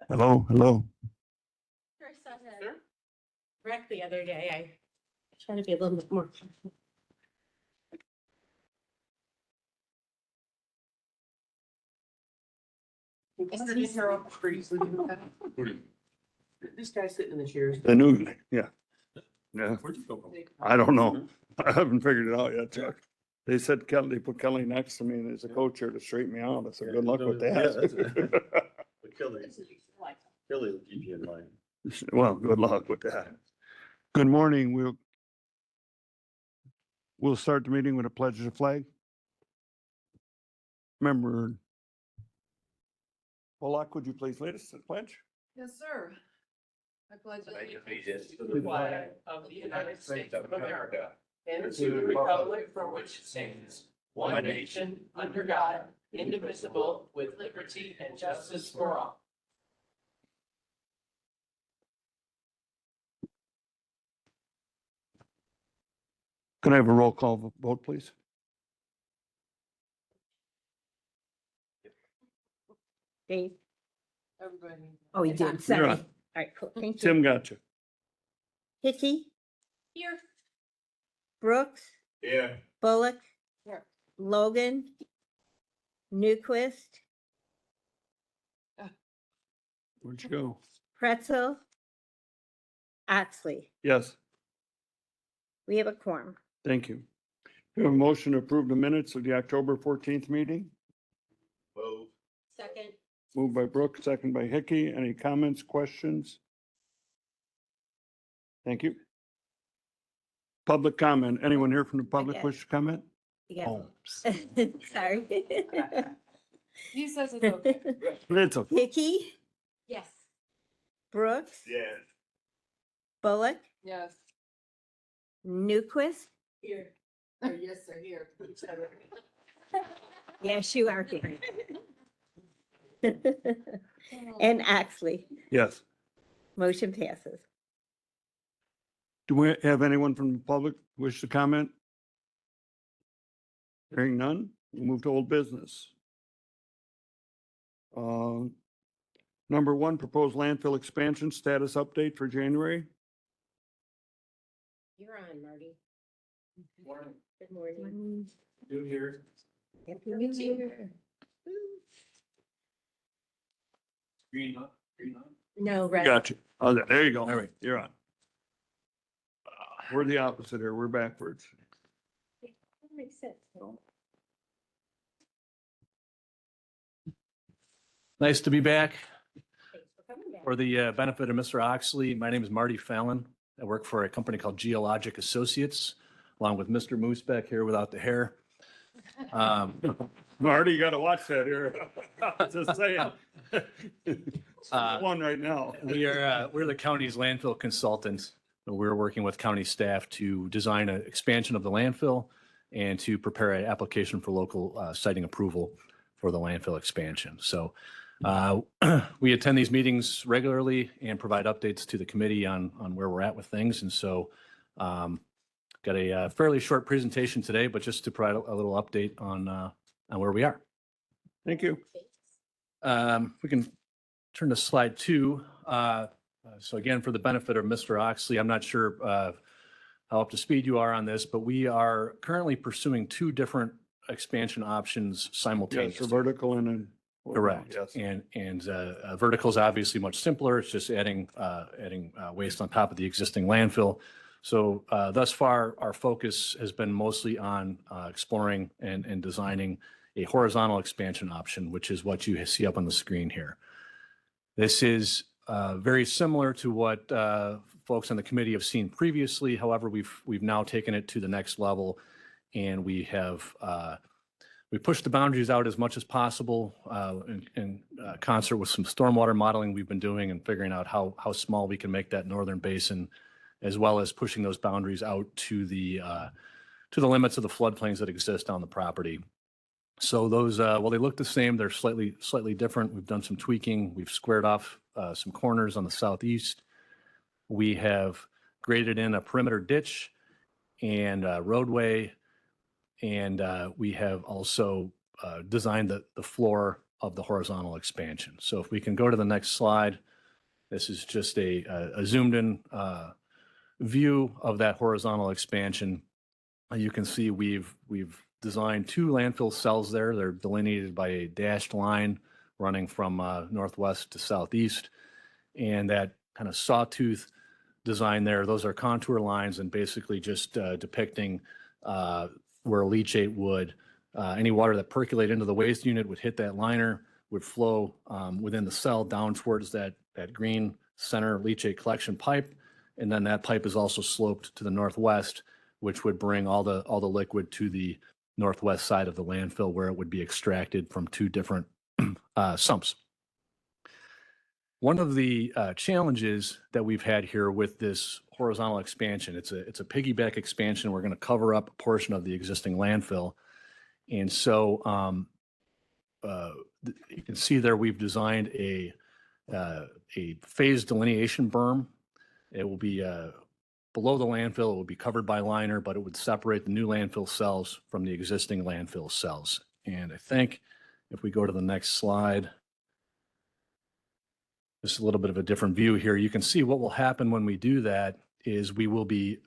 Hello, hello. I saw that wreck the other day. I try to be a little bit more. This guy sitting in the chairs. The new, yeah, yeah. Where'd you go? I don't know. I haven't figured it out yet, Chuck. They said Kelly, they put Kelly next to me and there's a coach here to straighten me out. I said, good luck with Yeah, that's it. that. But Kelly will keep you in line. Well, good luck with that. Good morning. We'll start the meeting with a pledge of the flag. Member Polak, would you please lead us to the pledge? Yes, sir. I pledge allegiance to the flag of the United States of America and to the republic for which it stands, one nation, under God, indivisible, with liberty and justice for all. Can I have a roll call vote, please? Dave. Everybody. Oh, you did. You're Sorry. All on. right, cool. Thank you. Tim got you. Hickey, Here. Brooks, Yeah. Bullock. Here. Logan. Newquist, Where'd you go? Pretzel. Oxley. Yes, We have a quorum. thank you. We have a motion to approve the minutes of the October 14th meeting. Well, Second. Moved by Brooks, second by Hickey. Any comments, questions? Thank you. Public comment. Anyone here from the public Okay. wish to comment? Yeah. Oh, Sorry. He says it's okay. it's okay. Hickey, Yes. Brooks, yeah. Bullock, Yes. Newquist. Here. Or yes, sir, here. Yes, you are here. And Oxley. Yes. Motion passes. Do we have anyone from the public wish to comment? Hearing none, we'll move to old business. Number one, proposed landfill expansion status update for January. You're on, Marty. Morning. Good morning. New here. Happy New Year. Green up, green up. No, red. Got you. Oh, there you go. All right. You're on. We're the opposite here. We're backwards. That makes sense. no? Nice to be back. Thanks for coming back. For the benefit of Mr. Oxley, my name is Marty Fallon. I work for a company called Geologic Associates, along with Mr. Moose back here without the hair. Marty, you gotta watch that here. Just saying. One right now. We're the county's landfill consultants. We're working with county staff to design an expansion of the landfill and to prepare an application for local siting approval for the landfill expansion. So we attend these meetings regularly and provide updates to the committee on where we're at with things. And so got a fairly short presentation today, but just to provide a little update on where we are. Thank you. We can turn to slide 2. So again, for the benefit of Mr. Oxley, I'm not sure how up to speed you are on this, but we are currently pursuing 2 different expansion options Yes, simultaneously. for vertical and. Correct. Yes. And vertical is obviously much simpler. It's just adding waste on top of the existing landfill. So thus far, our focus has been mostly on exploring and designing a horizontal expansion option, which is what you see up on the screen here. This is very similar to what folks on the committee have seen previously. However, we've now taken it to the next level, and we have we pushed the boundaries out as much as possible in concert with some stormwater modeling we've been doing and figuring out how small we can make that northern basin, as well as pushing those boundaries out to the limits of the floodplains that exist on the property. So those, well, they look the same. They're slightly different. We've done some tweaking. We've squared off some corners on the southeast. We have graded in a perimeter ditch and roadway, and we have also designed the floor of the horizontal expansion. So if we can go to the next slide, this is just a zoomed in view of that horizontal expansion. You can see we've designed 2 landfill cells there. They're delineated by a dashed line running from northwest to southeast. And that kind of sawtooth design there, those are contour lines and basically just depicting where a leachate would, any water that percolate into the waste unit would hit that liner, would flow within the cell down towards that green center leachate collection pipe. And then that pipe is also sloped to the northwest, which would bring all the liquid to the northwest side of the landfill where it would be extracted from 2 different sumps. One of the challenges that we've had here with this horizontal expansion, it's a piggyback expansion. We're going to cover up a portion of the existing landfill. And so you can see there we've designed a phase delineation berm. It will be below the landfill. It will be covered by liner, but it would separate the new landfill cells from the existing landfill cells. And I think if we go to the next slide, just a little bit of a different view here. You can see what will happen when we do that is we will be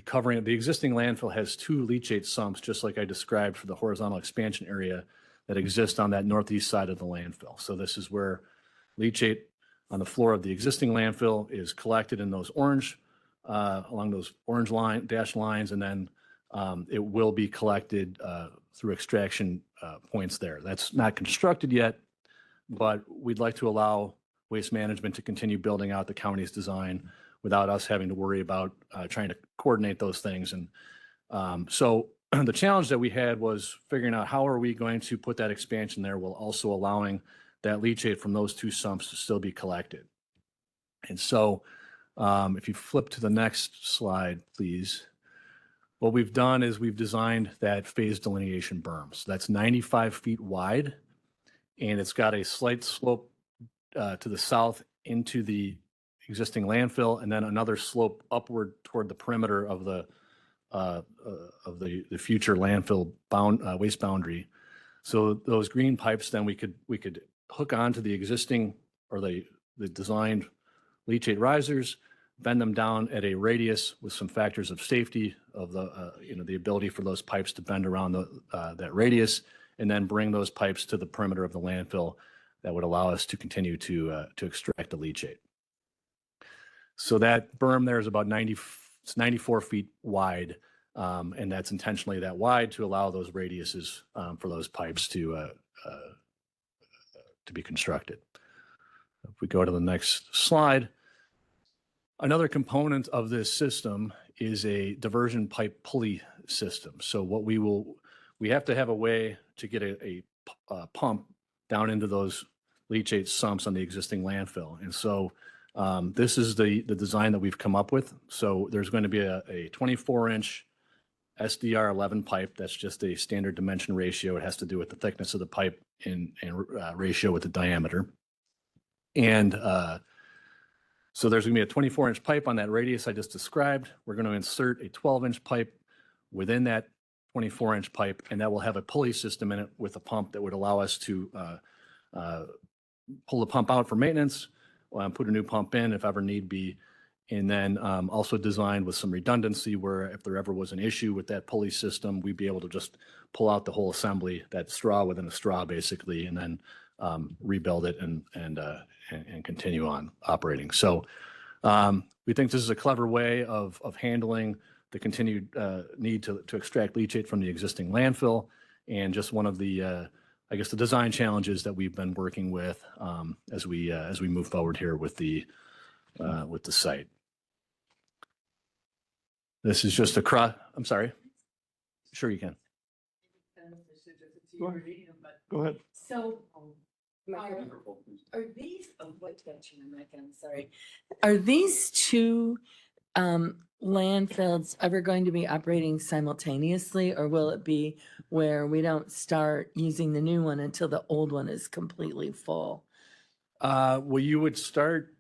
covering, the existing landfill has 2 leachate sumps, just like I described for the horizontal expansion area that exist on that northeast side of the landfill. So this is where leachate on the floor of the existing landfill is collected in those orange, along those orange dashed lines, and then it will be collected through extraction points there. That's not constructed yet, but we'd like to allow Waste Management to continue building out the county's design without us having to worry about trying to coordinate those things. And so the challenge that we had was figuring out how are we going to put that expansion there while also allowing that leachate from those 2 sumps to still be collected. And so if you flip to the next slide, please. What we've done is we've designed that phase delineation berm. So that's 95 feet wide, and it's got a slight slope to the south into the existing landfill, and then another slope upward toward the perimeter of the future landfill waste boundary. So those green pipes, then we could hook onto the existing or the designed leachate risers, bend them down at a radius with some factors of safety of the ability for those pipes to bend around that radius, and then bring those pipes to the perimeter of the landfill that would allow us to continue to extract the leachate. So that berm there is about 94 feet wide, and that's intentionally that wide to allow those radiuses for those pipes to be constructed. If we go to the next slide, another component of this system is a diversion pipe pulley system. So what we have to have a way to get a pump down into those leachate sumps on the existing landfill. And so this is the design that we've come up with. So there's going to be a 24-inch SDR 11 pipe. That's just a standard dimension ratio. It has to do with the thickness of the pipe and ratio with the diameter. And so there's going to be a 24-inch pipe on that radius I just described. We're going to insert a 12-inch pipe within that 24-inch pipe, and that will have a pulley system in it with a pump that would allow us to pull the pump out for maintenance, put a new pump in if ever need be, and then also designed with some redundancy where if there ever was an issue with that pulley system, we'd be able to just pull out the whole assembly, that straw within a straw basically, and then rebuild it and continue on operating. So we think this is a clever way of handling the continued need to extract leachate from the existing landfill, and just one of the I guess the design challenges that we've been working with as we move forward here with the site. This is just I'm sorry. Sure, you can. Go ahead. So are these, sorry, are these 2 landfills ever going to be operating simultaneously, or will it be where we don't start using the new one until the old one is completely full? Well, you would start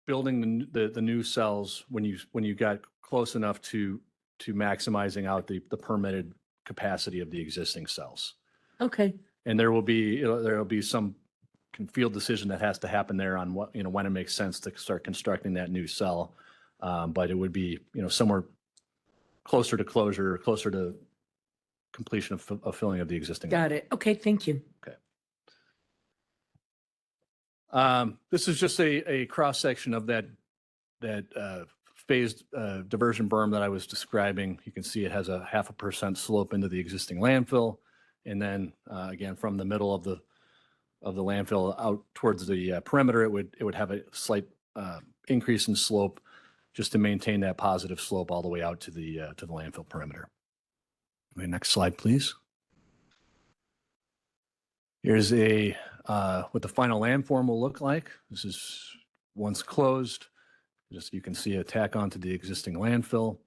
building the new cells when you got close enough to maximizing out the permitted capacity of the existing cells. Okay. And there will be some field decision that has to happen there on what, when it makes sense to start constructing that new cell. But it would be, somewhere closer to closure, closer to completion of filling of the existing. Got it. Okay, thank you. This is just a cross-section of that phased diversion berm that I was describing. You can see it has a 0.5% slope into the existing landfill. And then again, from the middle of the landfill out towards the perimeter, it would have a slight increase in slope just to maintain that positive slope all the way out to the landfill perimeter. Okay, next slide, please. Here's what the final landform will look like. This is once closed. Just you can see a tack onto the existing landfill.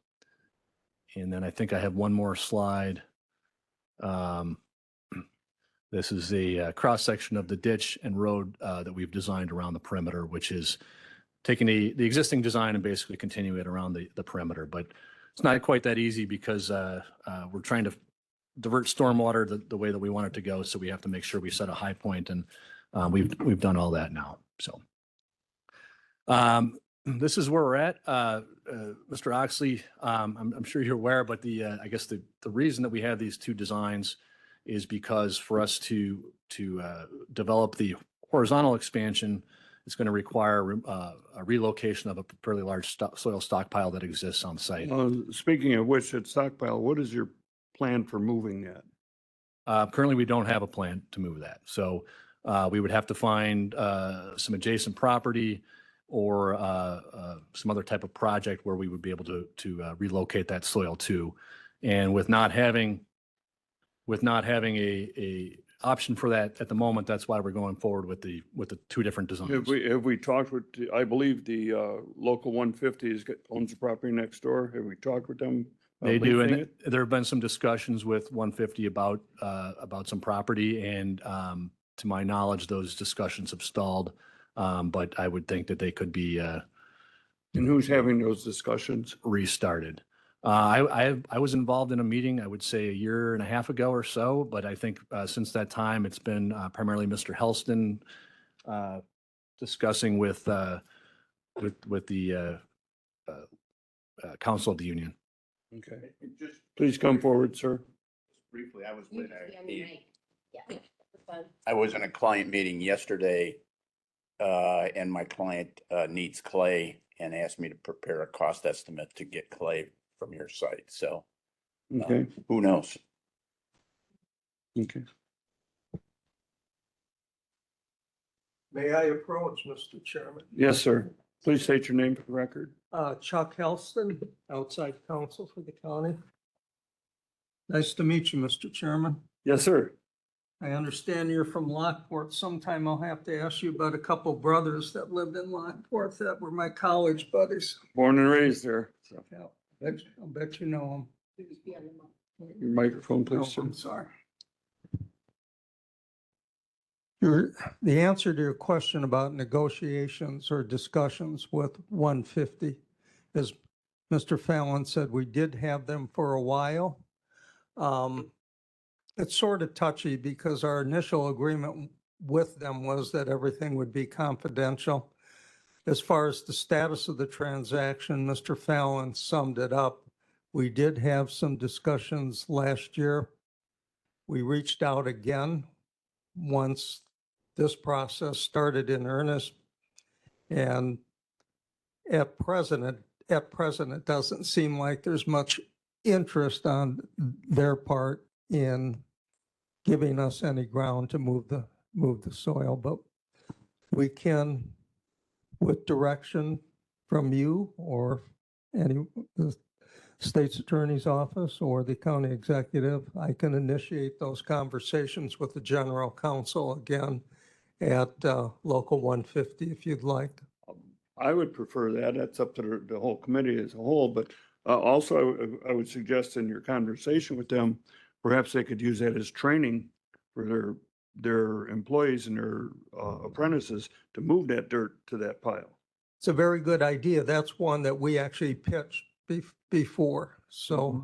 And then I think I have one more slide. This is a cross-section of the ditch and road that we've designed around the perimeter, which is taking the existing design and basically continuing it around the perimeter. But it's not quite that easy because we're trying to divert stormwater the way that we want it to go. So we have to make sure we set a high point, and we've done all that now. So this is where we're at. Mr. Oxley, I'm sure you're aware, but I guess the reason that we have these two designs is because for us to develop the horizontal expansion, it's going to require a relocation of a fairly large soil stockpile that exists on site. Speaking of which, at stockpile, what is your plan for moving that? Currently, we don't have a plan to move that. So we would have to find some adjacent property or some other type of project where we would be able to relocate that soil to. And with not having a option for that at the moment, that's why we're going forward with the two different designs. Have we talked with, I believe the local 150 owns the property next door. Have we talked with them? They do, leasing and it? there have been some discussions with 150 about some property, and to my knowledge, those discussions have stalled. But I would think that they could be And who's having those discussions? restarted. I was involved in a meeting, I would say 1.5 years ago or so, but I think since that time, it's been primarily Mr. Helston discussing with the Council of the Union. Okay. Just Please come forward, sir. briefly, I was You with can be on the mic. Yeah, that's fine. I was in a client meeting yesterday, and my client needs clay and asked me to prepare a cost estimate to get clay from your site. So Okay, who knows? okay. May I approach, Mr. Chairman? Yes, sir. Please state your name for the record. Chuck Helston, outside counsel for the county. Nice to meet you, Mr. Chairman. Yes, sir. I understand you're from Lockport. Sometime I'll have to ask you about a couple brothers that lived in Lockport that were my college buddies. Born and raised there. So, Yeah, I'll bet you know Please be on the mic. your microphone, them. please, sir. I'm sorry. The answer to your question about negotiations or discussions with 150 is, Mr. Fallon said we did have them for a while. It's sort of touchy because our initial agreement with them was that everything would be confidential. As far as the status of the transaction, Mr. Fallon summed it up. We did have some discussions last year. We reached out again once this process started in earnest. And at present, it doesn't seem like there's much interest on their part in giving us any ground to move the soil, but we can, with direction from you or the state's attorney's office or the county executive, I can initiate those conversations with the general counsel again at local 150 if you'd like. I would prefer that. That's up to the whole committee as a whole, but also I would suggest in your conversation with them, perhaps they could use that as training for their employees and their apprentices to move that dirt to that pile. It's a very good idea. That's one that we actually pitched before. So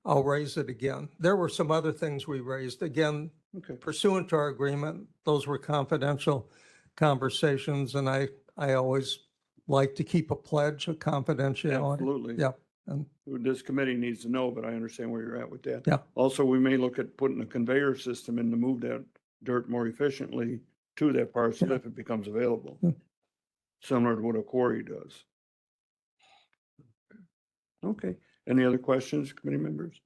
I'll raise it again. There were some other things we raised. Again, Okay. pursuant to our agreement, those were confidential conversations, and I always like to keep a pledge of confidentiality. Absolutely. Yep. And This committee needs to know, but I understand where you're at with that. Yeah. Also, we may look at putting a conveyor system in to move that dirt more efficiently to that parcel Yeah. if it becomes available. Yeah. Similar to what a quarry does. Okay. Any other questions, committee members?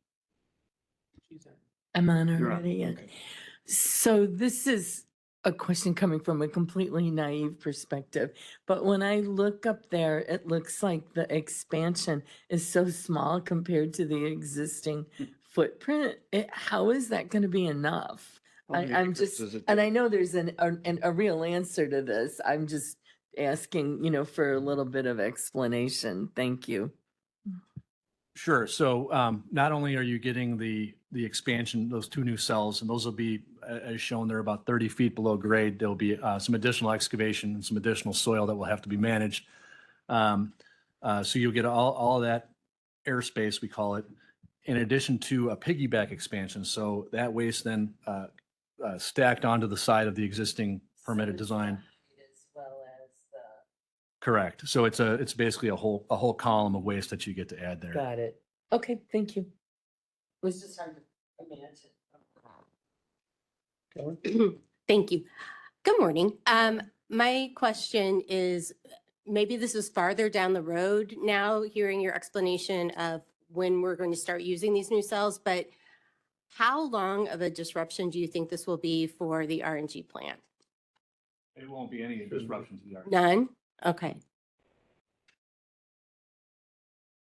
I'm on You're on. already. Yeah. Okay. So this is a question coming from a completely naive perspective, but when I look up there, it looks like the expansion is so small compared to the existing footprint. How is that going to be enough? How many I'm acres just, does it and I take? know there's a real answer to this. I'm just asking, for a little bit of explanation. Thank you. Sure. So not only are you getting the expansion, those two new cells, and those will be, as shown, they're about 30 feet below grade. There'll be some additional excavation and some additional soil that will have to be managed. So you'll get all of that airspace, we call it, in addition to a piggyback expansion. So that waste then stacked onto the side of the existing permitted design. As well as Correct. So it's basically a whole column of waste that you get to add there. got it. Okay, thank you. It was just hard to imagine. Thank you. Good morning. My question is, maybe this is farther down the road now, hearing your explanation of when we're going to start using these new cells, but how long of a disruption do you think this will be for the RNG plant? It won't be any disruption to the art. None? Okay.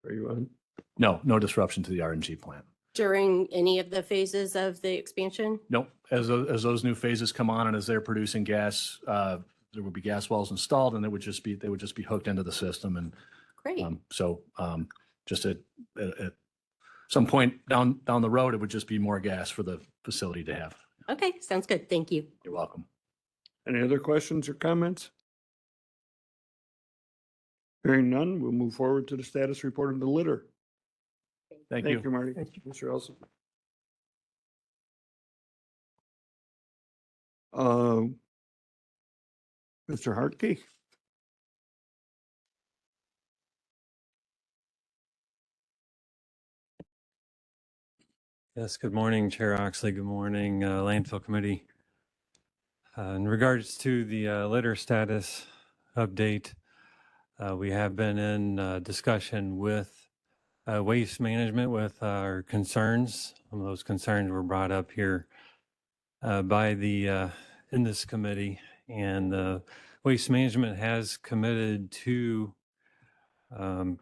Are you on? No disruption to the RNG plant. During any of the phases of the expansion? Nope. As those new phases come on and as they're producing gas, there will be gas wells installed and they would just be hooked into the system. And Great. just at some point down the road, it would just be more gas for the facility to have. Okay, sounds good. Thank you. You're welcome. Any other questions or comments? Hearing none, we'll move forward to the status report of the litter. Thank Thank you, you. Marty. Mr. Elson. Mr. Hartke? Yes, good morning, Chair Oxley. Good morning, Landfill Committee. In regards to the litter status update, we have been in discussion with Waste Management with our concerns. Some of those concerns were brought up here by in this committee, and Waste Management has committed to and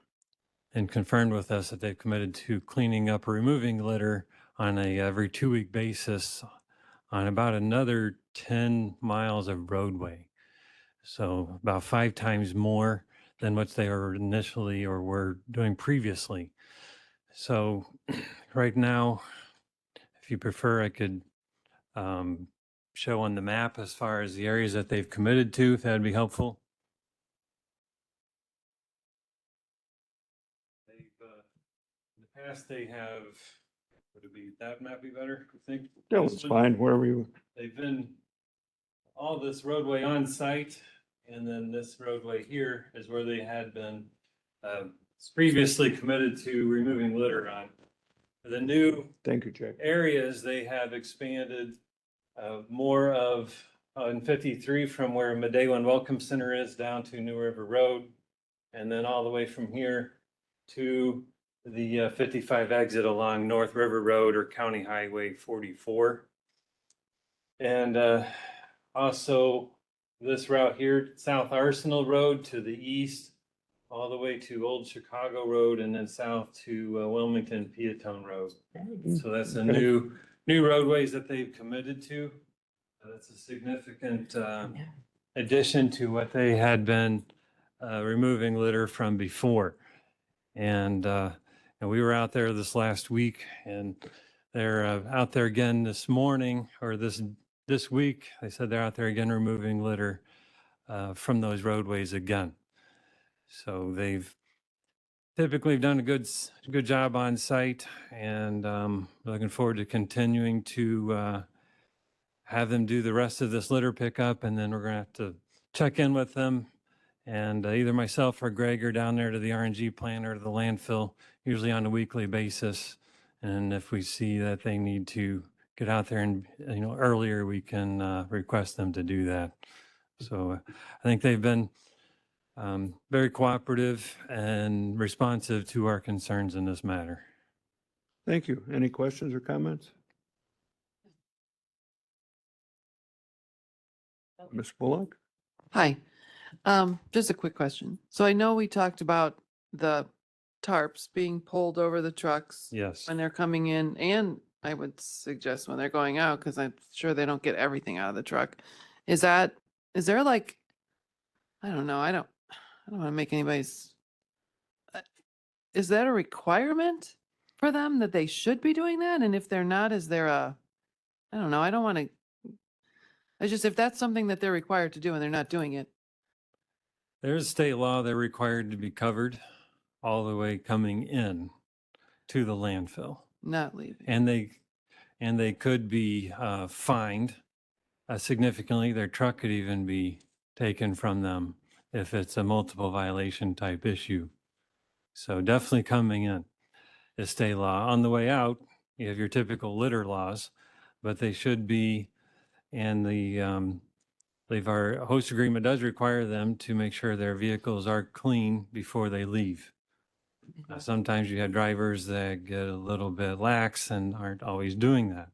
confirmed with us that they've committed to cleaning up or removing litter on a every 2-week basis on about another 10 miles of roadway. So about 5 times more than what they were initially or were doing previously. So right now, if you prefer, I could show on the map as far as the areas that they've committed to, if that'd be helpful. They've, in the past, they have, would it be, that map be better, I think? That was fine, wherever you, They've been all this roadway on site, and then this roadway here is where they had been previously committed to removing litter on. The new thank you, Jack. areas, they have expanded more of in 53 from where Medewa and Welcome Center is down to New River Road, and then all the way from here to the 55 exit along North River Road or County Highway 44. And also this route here, South Arsenal Road to the east, all the way to Old Chicago Road, and then south to Wilmington Peatone Road. So that's the new roadways that they've committed to. That's a significant addition to what they had been removing litter from before. And we were out there this last week, and they're out there again this morning, or this week. They said they're out there again removing litter from those roadways again. So they've typically have done a good job on site, and looking forward to continuing to have them do the rest of this litter pickup, and then we're gonna have to check in with them. And either myself or Greg are down there to the RNG plant or to the landfill, usually on a weekly basis. And if we see that they need to get out there and, earlier, we can request them to do that. So I think they've been very cooperative and responsive to our concerns in this matter. Thank you. Any questions or comments? Ms. Bullock? Hi, just a quick question. So I know we talked about the tarps being pulled over the trucks Yes. when they're coming in, and I would suggest when they're going out, because I'm sure they don't get everything out of the truck. Is there like, I don't know, I don't want to make anybody's, is that a requirement for them that they should be doing that? And if they're not, is there I don't know, I don't want to, it's just if that's something that they're required to do and they're not doing it. There's state law, they're required to be covered all the way coming in to the landfill. Not leaving. And they could be fined significantly. Their truck could even be taken from them if it's a multiple violation type issue. So definitely coming in is state law. On the way out, you have your typical litter laws, but they should be, and I believe our host agreement does require them to make sure their vehicles are clean before they leave. Sometimes you have drivers that get a little bit lax and aren't always doing that.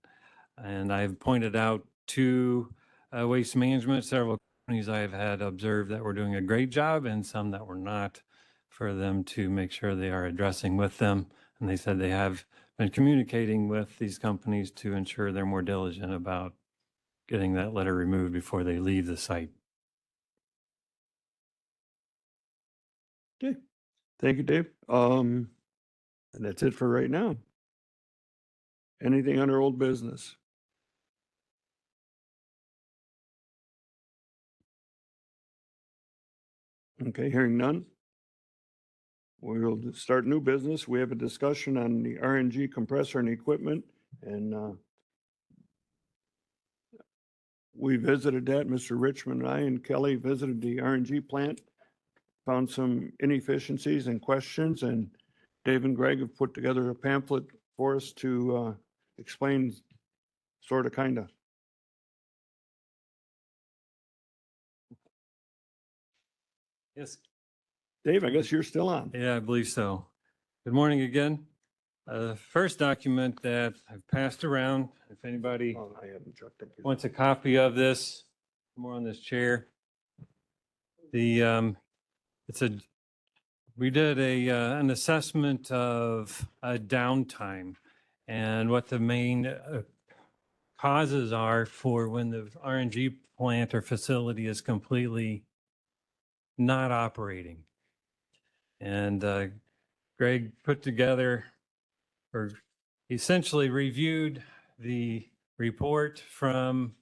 And I've pointed out to Waste Management, several companies I've had observed that were doing a great job and some that were not, for them to make sure they are addressing with them. And they said they have been communicating with these companies to ensure they're more diligent about getting that litter removed before they leave the site. Okay. Thank you, Dave. And that's it for right now. Anything under old business? Okay, hearing none. We'll start new business. We have a discussion on the RNG compressor and equipment, and we visited that. Mr. Richmond and I and Kelly visited the RNG plant, found some inefficiencies and questions, and Dave and Greg have put together a pamphlet for us to explain, sort of, kind of. Yes. Dave, I guess you're still on. Yeah, I believe so. Good morning again. First document that I've passed around, if anybody Oh, I haven't checked it. wants a copy of this, more on this chair. We did an assessment of downtime and what the main causes are for when the RNG plant or facility is completely not operating. And Greg put together, or essentially reviewed the report from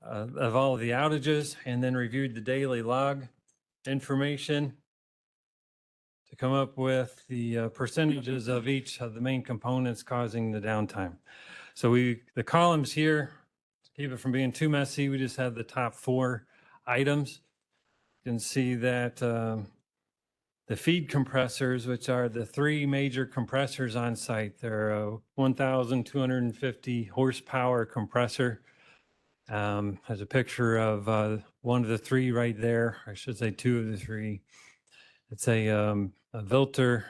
of all of the outages, and then reviewed the daily log information to come up with the percentages of each of the main components causing the downtime. So the columns here, to keep it from being too messy, we just have the top 4 items. You can see that the feed compressors, which are the 3 major compressors on site, they're a 1,250 horsepower compressor. Has a picture of one of the 3 right there. I should say 2 of the 3. It's a Vilter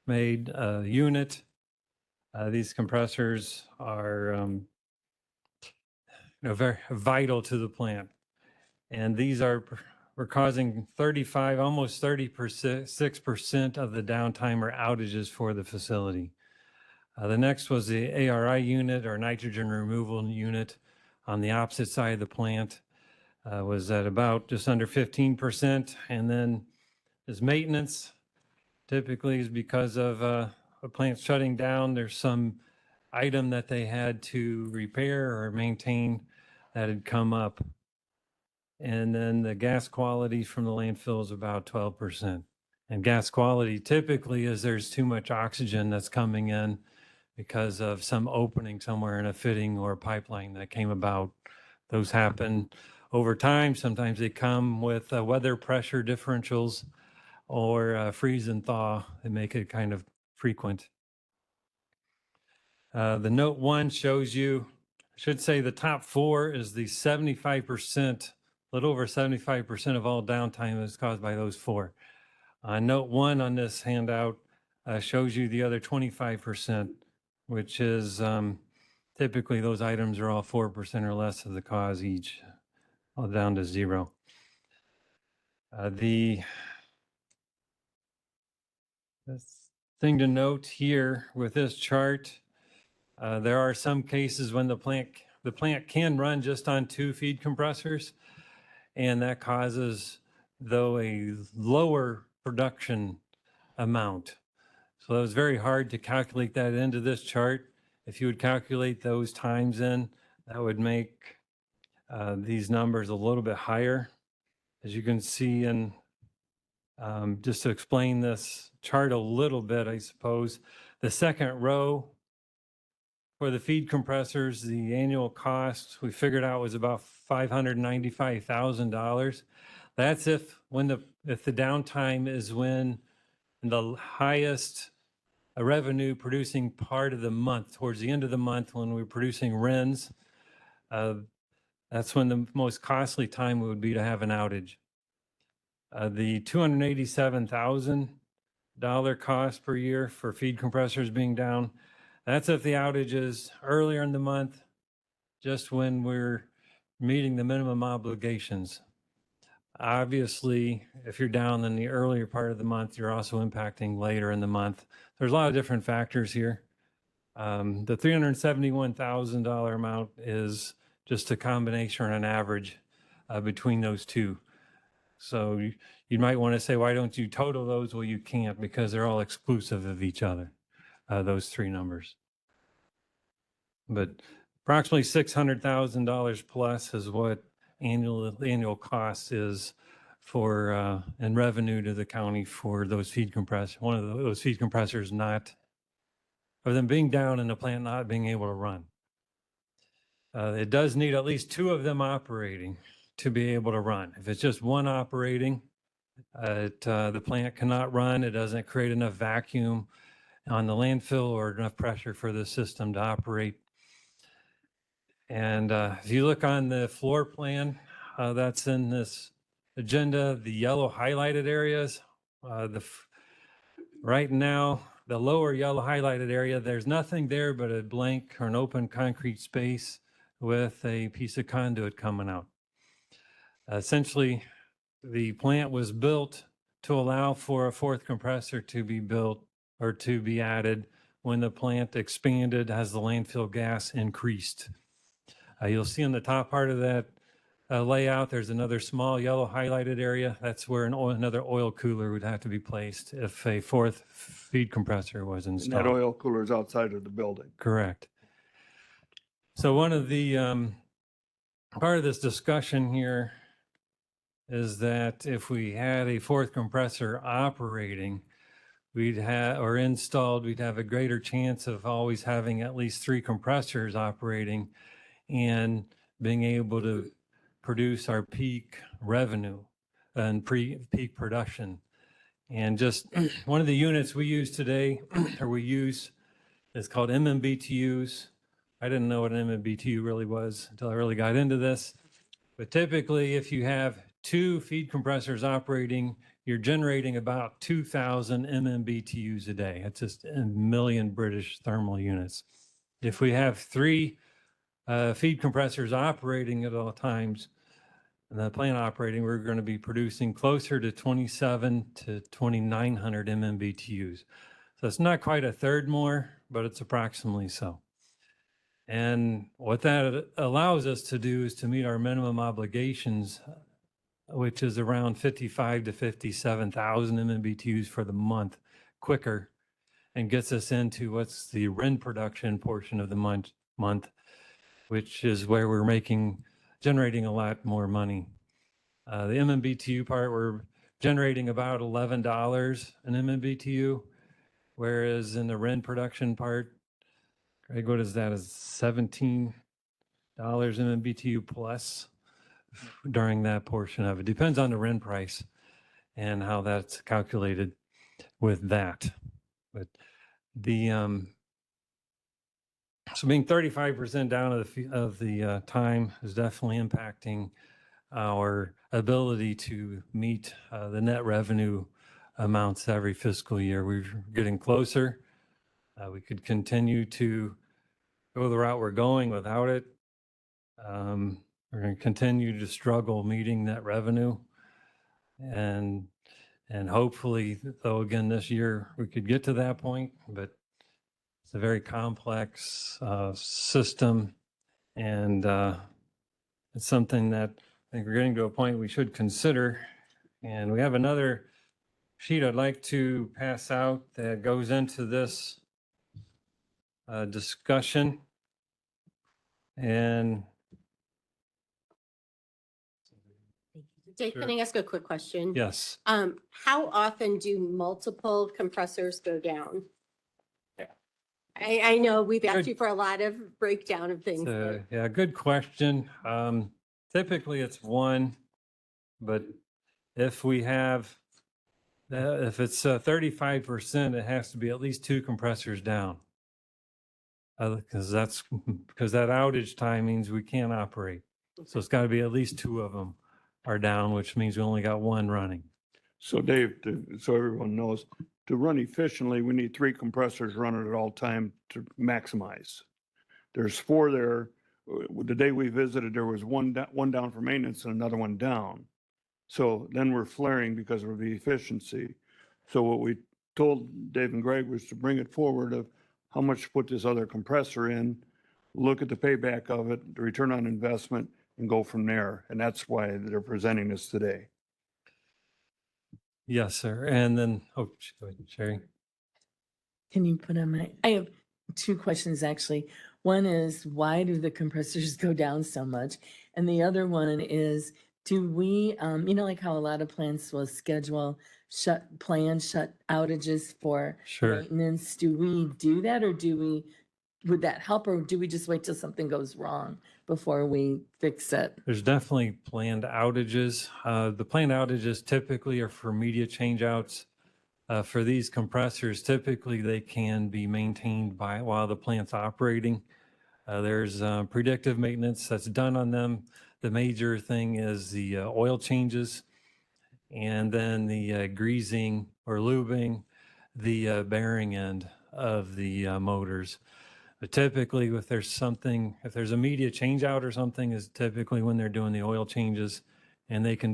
made unit. These compressors are very vital to the plant. And these we're causing 35, almost 36% of the downtime or outages for the facility. The next was the ARI unit, or nitrogen removal unit, on the opposite side of the plant, was at about just under 15%. And then as maintenance, typically is because of a plant shutting down, there's some item that they had to repair or maintain that had come up. And then the gas quality from the landfill is about 12%. And gas quality typically is there's too much oxygen that's coming in because of some opening somewhere in a fitting or a pipeline that came about. Those happen over time. Sometimes they come with weather pressure differentials or freeze and thaw that make it kind of frequent. The note 1 shows you, I should say the top 4 is the 75%, a little over 75% of all downtime is caused by those 4. Note 1 on this handout shows you the other 25%, which is typically those items are all 4% or less of the cause each, all down to 0. The thing to note here with this chart, there are some cases when the plant can run just on 2 feed compressors, and that causes, though, a lower production amount. So it was very hard to calculate that into this chart. If you would calculate those times in, that would make these numbers a little bit higher. As you can see in, just to explain this chart a little bit, I suppose, the second row for the feed compressors, the annual cost we figured out was about $595,000. That's if the downtime is when the highest revenue producing part of the month, towards the end of the month when we're producing RINs. That's when the most costly time would be to have an outage. The $287,000 cost per year for feed compressors being down, that's if the outage is earlier in the month, just when we're meeting the minimum obligations. Obviously, if you're down in the earlier part of the month, you're also impacting later in the month. There's a lot of different factors here. The $371,000 amount is just a combination or an average between those two. So you might want to say, why don't you total those? Well, you can't, because they're all exclusive of each other, those 3 numbers. But approximately $600,000 plus is what annual cost is for and revenue to the county for those feed compressors. One of those feed compressors of them being down and the plant not being able to run. It does need at least 2 of them operating to be able to run. If it's just one operating, the plant cannot run. It doesn't create enough vacuum on the landfill or enough pressure for the system to operate. And if you look on the floor plan that's in this agenda, the yellow highlighted areas, right now, the lower yellow highlighted area, there's nothing there but a blank or an open concrete space with a piece of conduit coming out. Essentially, the plant was built to allow for a 4th compressor to be built or to be added when the plant expanded as the landfill gas increased. You'll see on the top part of that layout, there's another small yellow highlighted area. That's where another oil cooler would have to be placed if a 4th feed compressor was And installed. that oil cooler is outside of the building. Correct. So one of the part of this discussion here is that if we had a 4th compressor operating, we'd have a greater chance of always having at least 3 compressors operating and being able to produce our peak revenue and peak production. And just one of the units we use today, is called MMBTUs. I didn't know what an MMBTU really was until I really got into this. But typically, if you have 2 feed compressors operating, you're generating about 2,000 MMBTUs a day. That's just a million British thermal units. If we have 3 feed compressors operating at all times, and the plant operating, we're going to be producing closer to 27 to 2,900 MMBTUs. So it's not quite a third more, but it's approximately so. And what that allows us to do is to meet our minimum obligations, which is around 55 to 57,000 MMBTUs for the month quicker, and gets us into what's the RIN production portion of the month, which is where we're generating a lot more money. The MMBTU part, we're generating about $11 an MMBTU, whereas in the RIN production part, Greg, what is that, is $17 MMBTU plus during that portion of it. Depends on the RIN price and how that's calculated with that. But the, so being 35% down of the time is definitely impacting our ability to meet the net revenue amounts every fiscal year. We're getting closer. We could continue to go the route we're going without it. We're going to continue to struggle meeting net revenue. And hopefully, though, again, this year we could get to that point, but it's a very complex system, and it's something that I think we're getting to a point we should consider. And we have another sheet I'd like to pass out that goes into this discussion. And Dave, Sure. can I ask a quick question? yes, How often do multiple compressors go down? I know we've asked Good. you for a lot of breakdown of things. so, yeah, good question. Typically it's one, but if we have, if it's 35%, it has to be at least two compressors down. Because that outage time means we can't operate. So it's got to be at least two of them are down, which means we only got one running. So Dave, so everyone knows, to run efficiently, we need 3 compressors running at all time to maximize. There's 4 there. The day we visited, there was one down for maintenance and another one down. So then we're flaring because of the efficiency. So what we told Dave and Greg was to bring it forward of how much to put this other compressor in, look at the payback of it, the return on investment, and go from there. And that's why they're presenting this today. Yes, sir. And then, oh, go ahead, Sherry. Can you put on I have 2 questions actually. One is, why do the compressors go down so much? And the other one is, do we, like how a lot of plants will schedule shut outages for Sure. maintenance? Do we do that, or would that help, or do we just wait till something goes wrong before we fix it? There's definitely planned outages. The planned outages typically are for media changeouts. For these compressors, typically they can be maintained while the plant's operating. There's predictive maintenance that's done on them. The major thing is the oil changes, and then the greasing or lubing the bearing end of the motors. But typically, if there's a media change out or something, is typically when they're doing the oil changes, and they can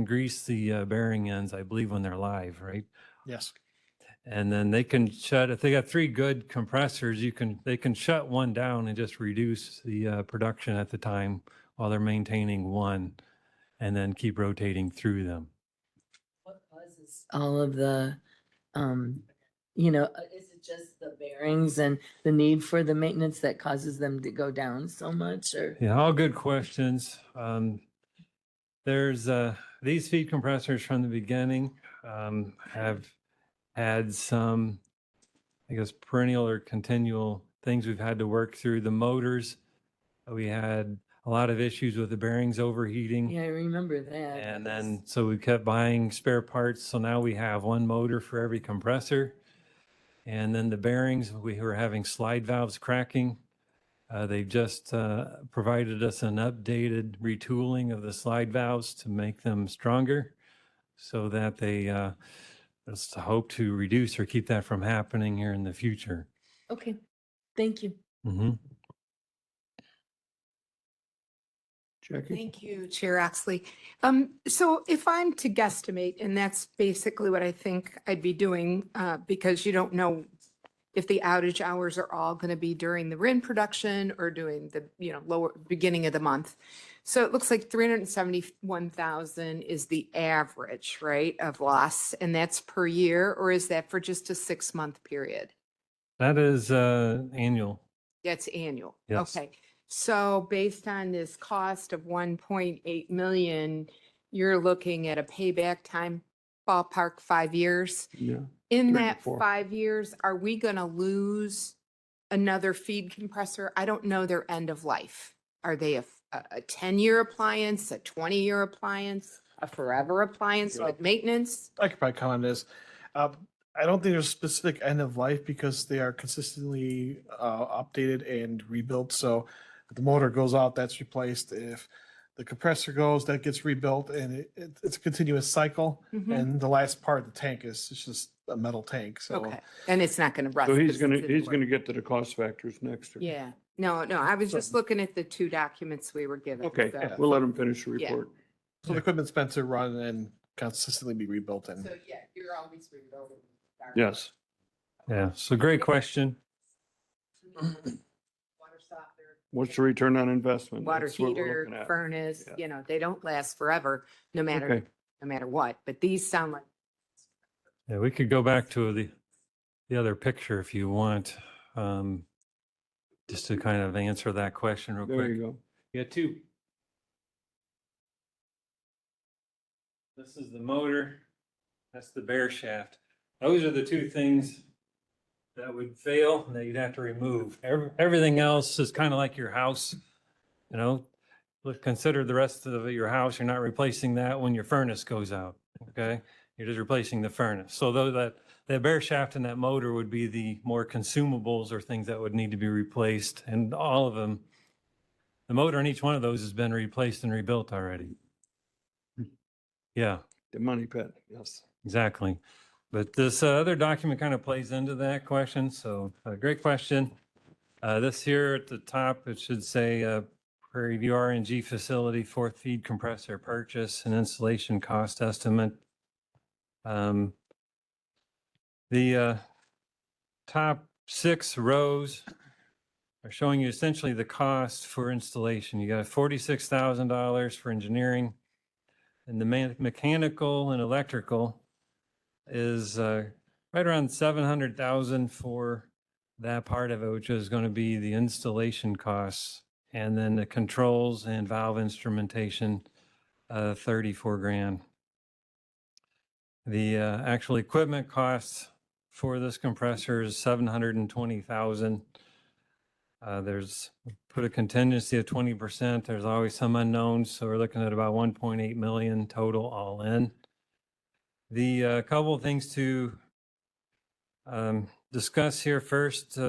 grease the bearing ends, I believe, when they're live, right? Yes. And then they can shut, if they got 3 good compressors, they can shut one down and just reduce the production at the time while they're maintaining one, and then keep rotating through them. What causes all of the, is it just the bearings and the need for the maintenance that causes them to go down so much, or? Yeah, all good questions. There's these feed compressors from the beginning have had some, I guess, perennial or continual things we've had to work through. The motors, we had a lot of issues with the bearings overheating. Yeah, I remember that. And then, so we kept buying spare parts. So now we have one motor for every compressor. And then the bearings, we were having slide valves cracking. They've just provided us an updated retooling of the slide valves to make them stronger so that they let's hope to reduce or keep that from happening here in the future. Okay, thank you. Mhm. Jackie? Thank you, Chair Oxley. So if I'm to guesstimate, and that's basically what I think I'd be doing, because you don't know if the outage hours are all going to be during the RIN production or doing the, lower beginning of the month. So it looks like 371,000 is the average, right, of loss, and that's per year, or is that for just a 6-month period? That is annual. That's annual. Yes. Okay. So based on this cost of 1.8 million, you're looking at a payback time ballpark 5 years. Yeah. In 3 to that 4. 5 years, are we going to lose another feed compressor? I don't know their end of life. Are they a 10-year appliance, a 20-year appliance, a forever appliance with maintenance? I could probably comment on this. I don't think there's a specific end of life because they are consistently updated and rebuilt. So if the motor goes out, that's replaced. If the compressor goes, that gets rebuilt, and it's a continuous cycle. Mhm. And the last part of the tank is it's just a metal tank. So Okay, and it's not going to rust. So he's 'cause gonna, it's he's indoor. gonna get to the cost factors next. Yeah, no, I was just looking at the two documents we were given. Okay, so- we'll let him finish the Yeah. report. so the equipment's meant to run and consistently be rebuilt. And So, yeah, you're always rebuilding. Yes. Yeah, so great question. Water softener, What's the return on investment? water That's what we're heater, looking at. furnace, Yeah. they don't last forever, no Okay. matter what, but these sound like. Yeah, we could go back to the other picture if you want, just to kind of answer that question real There quick. you go. Yeah, two. This is the motor. That's the bear shaft. Those are the two things that would fail and that you'd have to remove. Everything else is kind of like your house, you know. Consider the rest of your house. You're not replacing that when your furnace goes out, okay? You're just replacing the furnace. So though that bear shaft and that motor would be the more consumables or things that would need to be replaced, and all of them, the motor in each one of those has been replaced and rebuilt already. Yeah, The money pit, yes. exactly. But this other document kind of plays into that question. So great question. This here at the top, it should say Prairie View RNG facility, fourth feed compressor purchase and installation cost estimate. The top 6 rows are showing you essentially the cost for installation. You got $46,000 for engineering, and the mechanical and electrical is right around 700,000 for that part of it, which is going to be the installation costs, and then the controls and valve instrumentation, 34 grand. The actual equipment costs for this compressor is 720,000. There's put a contingency of 20%. There's always some unknowns, so we're looking at about 1.8 million total all in. The couple of things to discuss here first,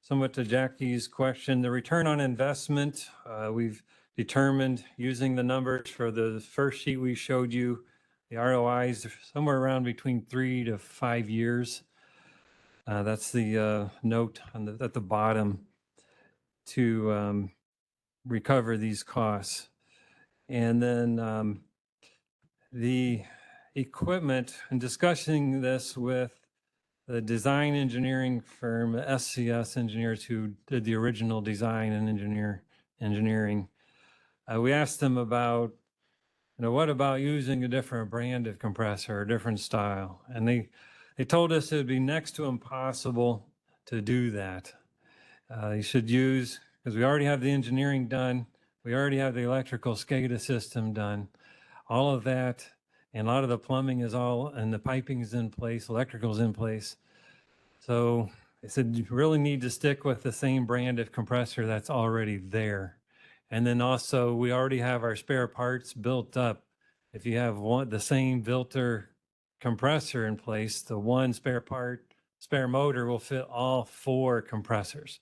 somewhat to Jackie's question, the return on investment, we've determined using the numbers for the first sheet we showed you, the ROIs are somewhere around between 3 to 5 years. That's the note on at the bottom to recover these costs. And then the equipment, and discussing this with the design engineering firm, SCS engineers who did the original design and engineering, we asked them about, what about using a different brand of compressor or different style? And they told us it would be next to impossible to do that. You should use, because we already have the engineering done, we already have the electrical SCADA system done, all of that, and a lot of the plumbing is all, and the piping is in place, electrical's in place. So they said you really need to stick with the same brand of compressor that's already there. And then also, we already have our spare parts built up. If you have the same filter compressor in place, the one spare motor will fit all 4 compressors,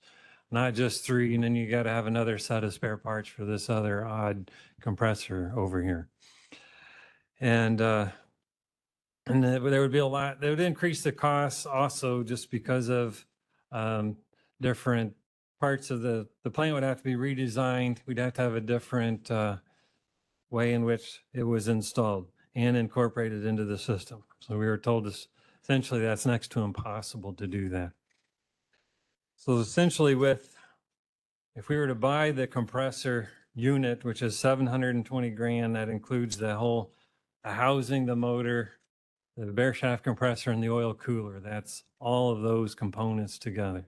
not just 3. And then you got to have another set of spare parts for this other odd compressor over here. And there would be a lot, that would increase the costs also just because of different parts of the plant would have to be redesigned. We'd have to have a different way in which it was installed and incorporated into the system. So we were told this, essentially that's next to impossible to do that. So essentially if we were to buy the compressor unit, which is 720 grand, that includes the housing, the motor, the bare shaft compressor, and the oil cooler. That's all of those components together.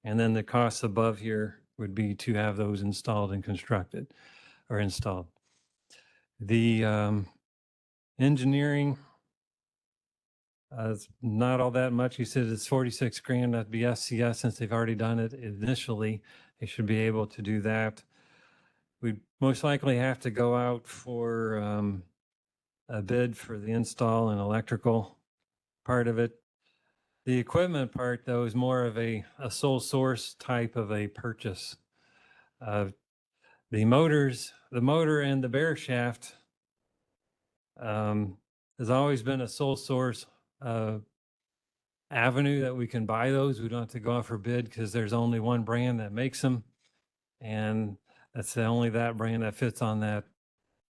And then the costs above here would be to have those installed and constructed or installed. The engineering It's not all that much. He said it's 46 grand. That'd be SCS since they've already done it initially. They should be able to do that. We'd most likely have to go out for a bid for the install and electrical part of it. The equipment part, though, is more of a sole source type of a purchase. The motor and the bear shaft has always been a sole source avenue that we can buy those. We don't have to go out for bid because there's only one brand that makes them. And that's only that brand that fits on that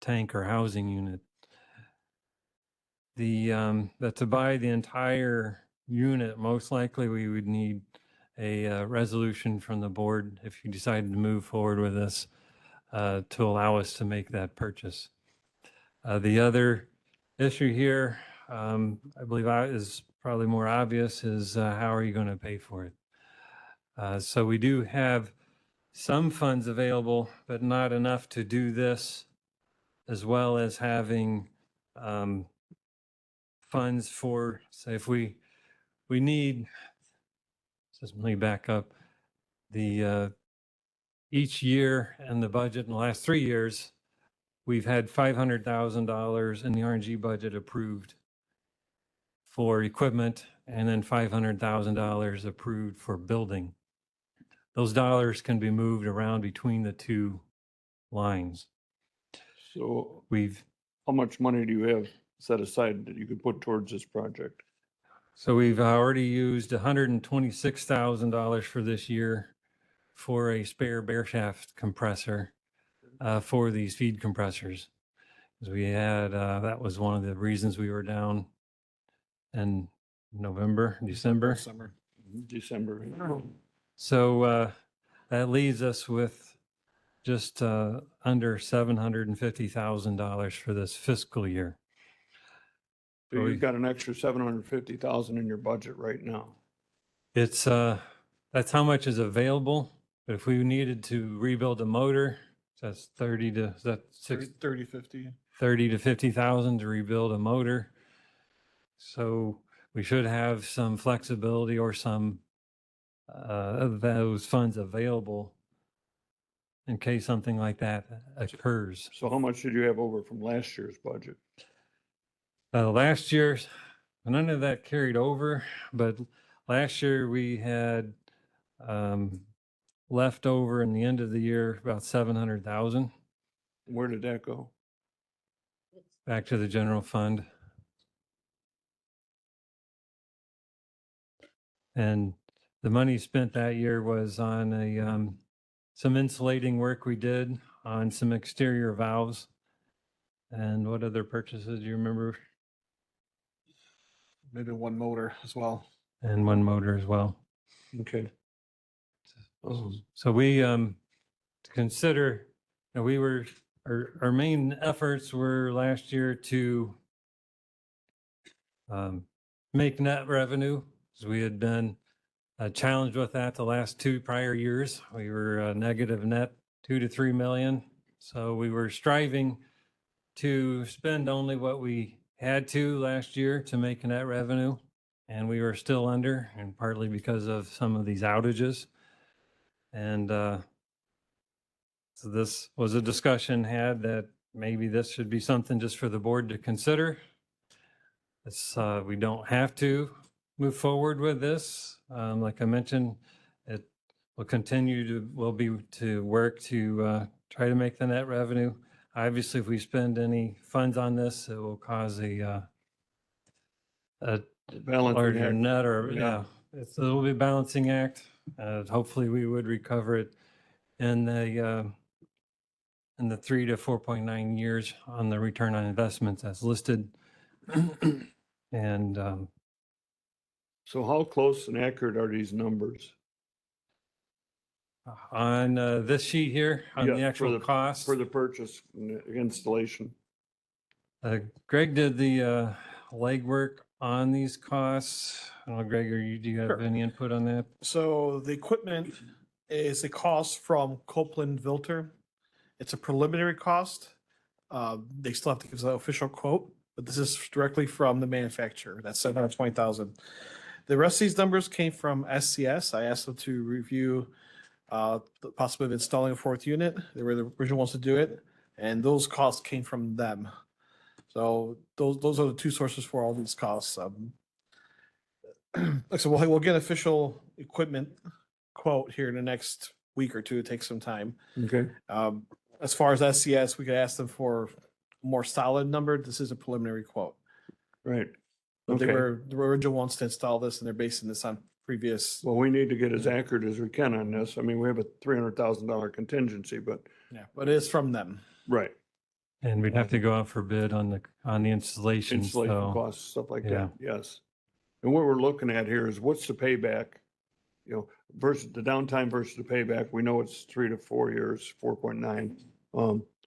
tank or housing unit. But to buy the entire unit, most likely we would need a resolution from the board if you decided to move forward with this to allow us to make that purchase. The other issue here, I believe is probably more obvious, is how are you going to pay for it? So we do have some funds available, but not enough to do this, as well as having funds for, say, if we need, let me back up, each year in the budget in the last 3 years, we've had $500,000 in the RNG budget approved for equipment, and then $500,000 approved for building. Those dollars can be moved around between the two lines. So We've how much money do you have set aside that you could put towards this project? So we've already used $126,000 for this year for a spare bear shaft compressor for these feed compressors. 'Cause we had, that was one of the reasons we were down in December. December. So that leaves us with just under $750,000 for this fiscal year. So you've got an extra 750,000 in your budget right now. It's that's how much is available. But if we needed to rebuild a motor, that's 30 to, is that 30, 50. 30 to 50,000 to rebuild a motor. So we should have some flexibility or some of those funds available in case something like that occurs. So how much did you have over from last year's budget? Last year, none of that carried over, but last year we had left over in the end of the year about 700,000 Where did that go? back to the general fund. And the money spent that year was on some insulating work we did on some exterior valves. And what other purchases do you remember? Maybe one motor as well. And one motor as well. Okay. So we to consider, we were, our main efforts were last year to make net revenue, because we had been challenged with that the last 2 prior years. We were negative net 2 to 3 million. So we were striving to spend only what we had to last year to make net revenue. And we were still under, and partly because of some of these outages. And so this was a discussion had that maybe this should be something just for the board to consider. It's, we don't have to move forward with this. Like I mentioned, it will continue to work to try to make the net revenue. Obviously, if we spend any funds on this, it will cause a Balancing larger act. net, or Yeah. it's a little bit balancing act. Hopefully, we would recover it in the 3 to 4.9 years on the return on investments as listed. And So how close and accurate are these numbers? on this sheet here, on Yeah, the for actual cost, For the purchase and the installation? Greg did the legwork on these costs. I don't know, Greg, do you have Sure. any input on that? So the equipment is a cost from Copeland Vilter. It's a preliminary cost. They still have to give us an official quote, but this is directly from the manufacturer. That's 720,000. The rest of these numbers came from SCS. I asked them to review the possibility of installing a fourth unit. They were the original ones to do it, and those costs came from them. So those are the two sources for all these costs. So we'll get official equipment quote here in the next week or two. It takes some time. Okay, As far as SCS, we could ask them for a more solid number. This is a preliminary quote. right. But they Okay. were the original ones to install this, and they're basing this on previous. Well, we need to get as accurate as we can on this. I mean, we have a $300,000 contingency, but, Yeah, but it is from them. right, And we'd have to go out for bid on the installation. installation So costs, stuff like yeah. that, yes. And what we're looking at here is what's the payback? You know, versus the downtime versus the payback. We know it's 3 to 4 years, 4.9.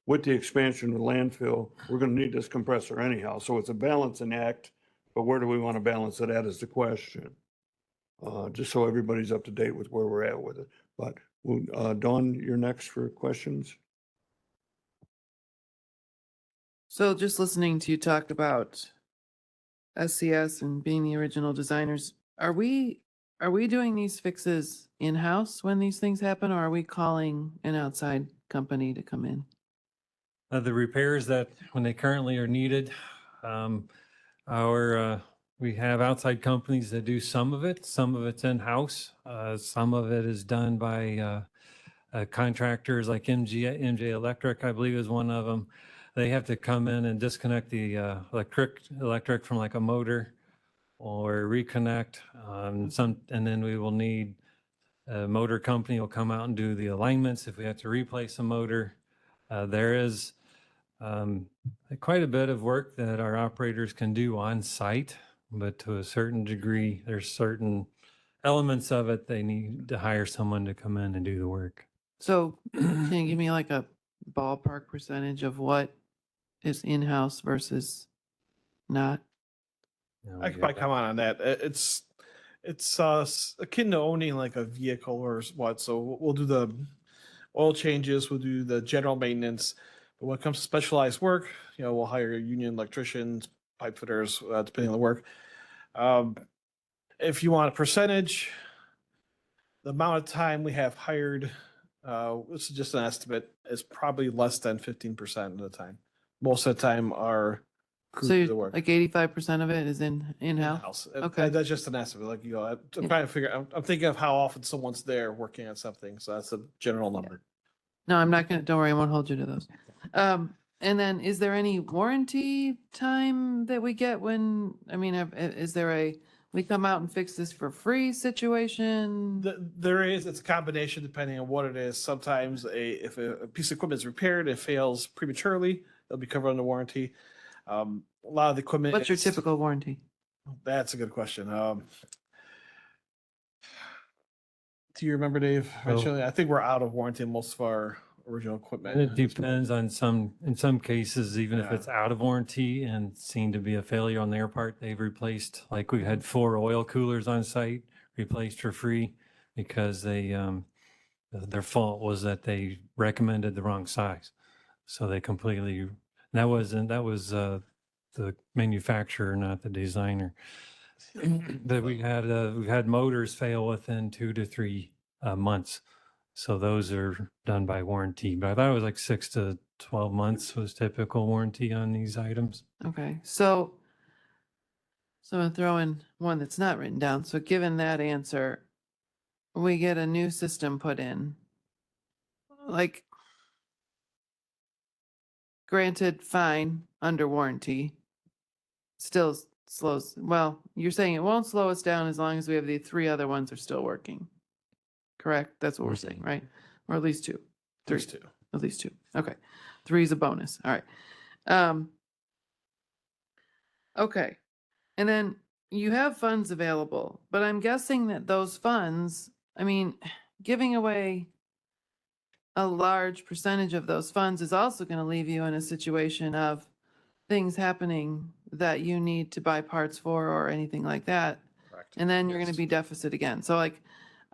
With the expansion of the landfill, we're gonna need this compressor anyhow, so it's a balancing act, but where do we want to balance it at is the question. Just so everybody's up to date with where we're at with it. But, Dawn, you're next for questions? So just listening to you talk about SCS and being the original designers, are we doing these fixes in-house when these things happen, or are we calling an outside company to come in? the repairs that when they currently are needed, we have outside companies that do some of it. Some of it's in-house. Some of it is done by contractors like MJ Electric, I believe is one of them. They have to come in and disconnect the electric from like a motor or reconnect. And then we will need a motor company will come out and do the alignments if we have to replace a motor. There is quite a bit of work that our operators can do on site, but to a certain degree, there's certain elements of it they need to hire someone to come in and do the work. So can you give me like a ballpark percentage of what is in-house versus not? I could probably comment on that. It's akin to owning like a vehicle or what. So we'll do the oil changes, we'll do the general maintenance. But when it comes to specialized work, we'll hire union electricians, pipe fitters, depending on the work. If you want a percentage, the amount of time we have hired, this is just an estimate, is probably less than 15% of the time. Most of the time our crews So do you're- the work. like 85% of it is in-house? In-house. Okay. That's just an estimate. Like, I'm Yeah. trying to figure, I'm thinking of how often someone's there working on something. So that's a general number. No, I'm not gonna, don't worry, I won't hold you to those. And then is there any warranty time that we get when, is there we come out and fix this for free situation? There is, it's a combination depending on what it is. Sometimes if a piece of equipment is repaired, it fails prematurely, it'll be covered under warranty. A lot of the equipment. What's your is- typical warranty? That's a good question. Do you remember, Dave? Well- Actually, I think we're out of warranty on most of our original equipment. And it depends on in some cases, even if Yeah. it's out of warranty and seen to be a failure on their part, they've replaced, like we had 4 oil coolers on site, replaced for free because their fault was that they recommended the wrong size. So they completely, that was the manufacturer, not the designer. That we've had motors fail within 2 to 3 months. So those are done by warranty, but I thought it was like 6 to 12 months was typical warranty on these items. Okay, so I'm gonna throw in one that's not written down. So given that answer, we get a new system put in. Like, granted, fine, under warranty. Still slows, well, you're saying it won't slow us down as long as we have the 3 other ones are still working. Correct? That's what we're saying, right? Or at least 2. There's two. At least 2. Okay. 3 is a bonus. All right. Okay. And then you have funds available, but I'm guessing that those funds, giving away a large percentage of those funds is also going to leave you in a situation of things happening that you need to buy parts for or anything like that. Correct. And then you're going Yes. to be deficit again. So like,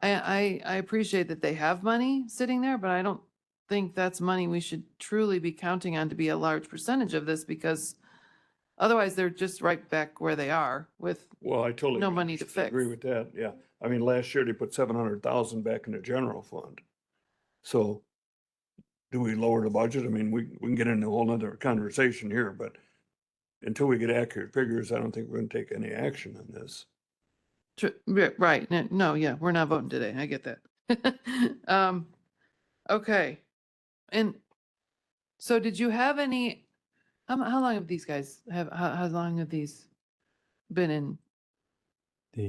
I appreciate that they have money sitting there, but I don't think that's money we should truly be counting on to be a large percentage of this because Otherwise, they're just right back where they are with, Well, I totally. No money to Agree fix. with that, yeah. I mean, last year they put 700,000 back in the general fund. So do we lower the budget? I mean, we can get into a whole nother conversation here, but until we get accurate figures, I don't think we're gonna take any action on this. right, no, yeah, we're not voting today, I get that. Okay, and so did you have any, how long have these guys, how long have these been in?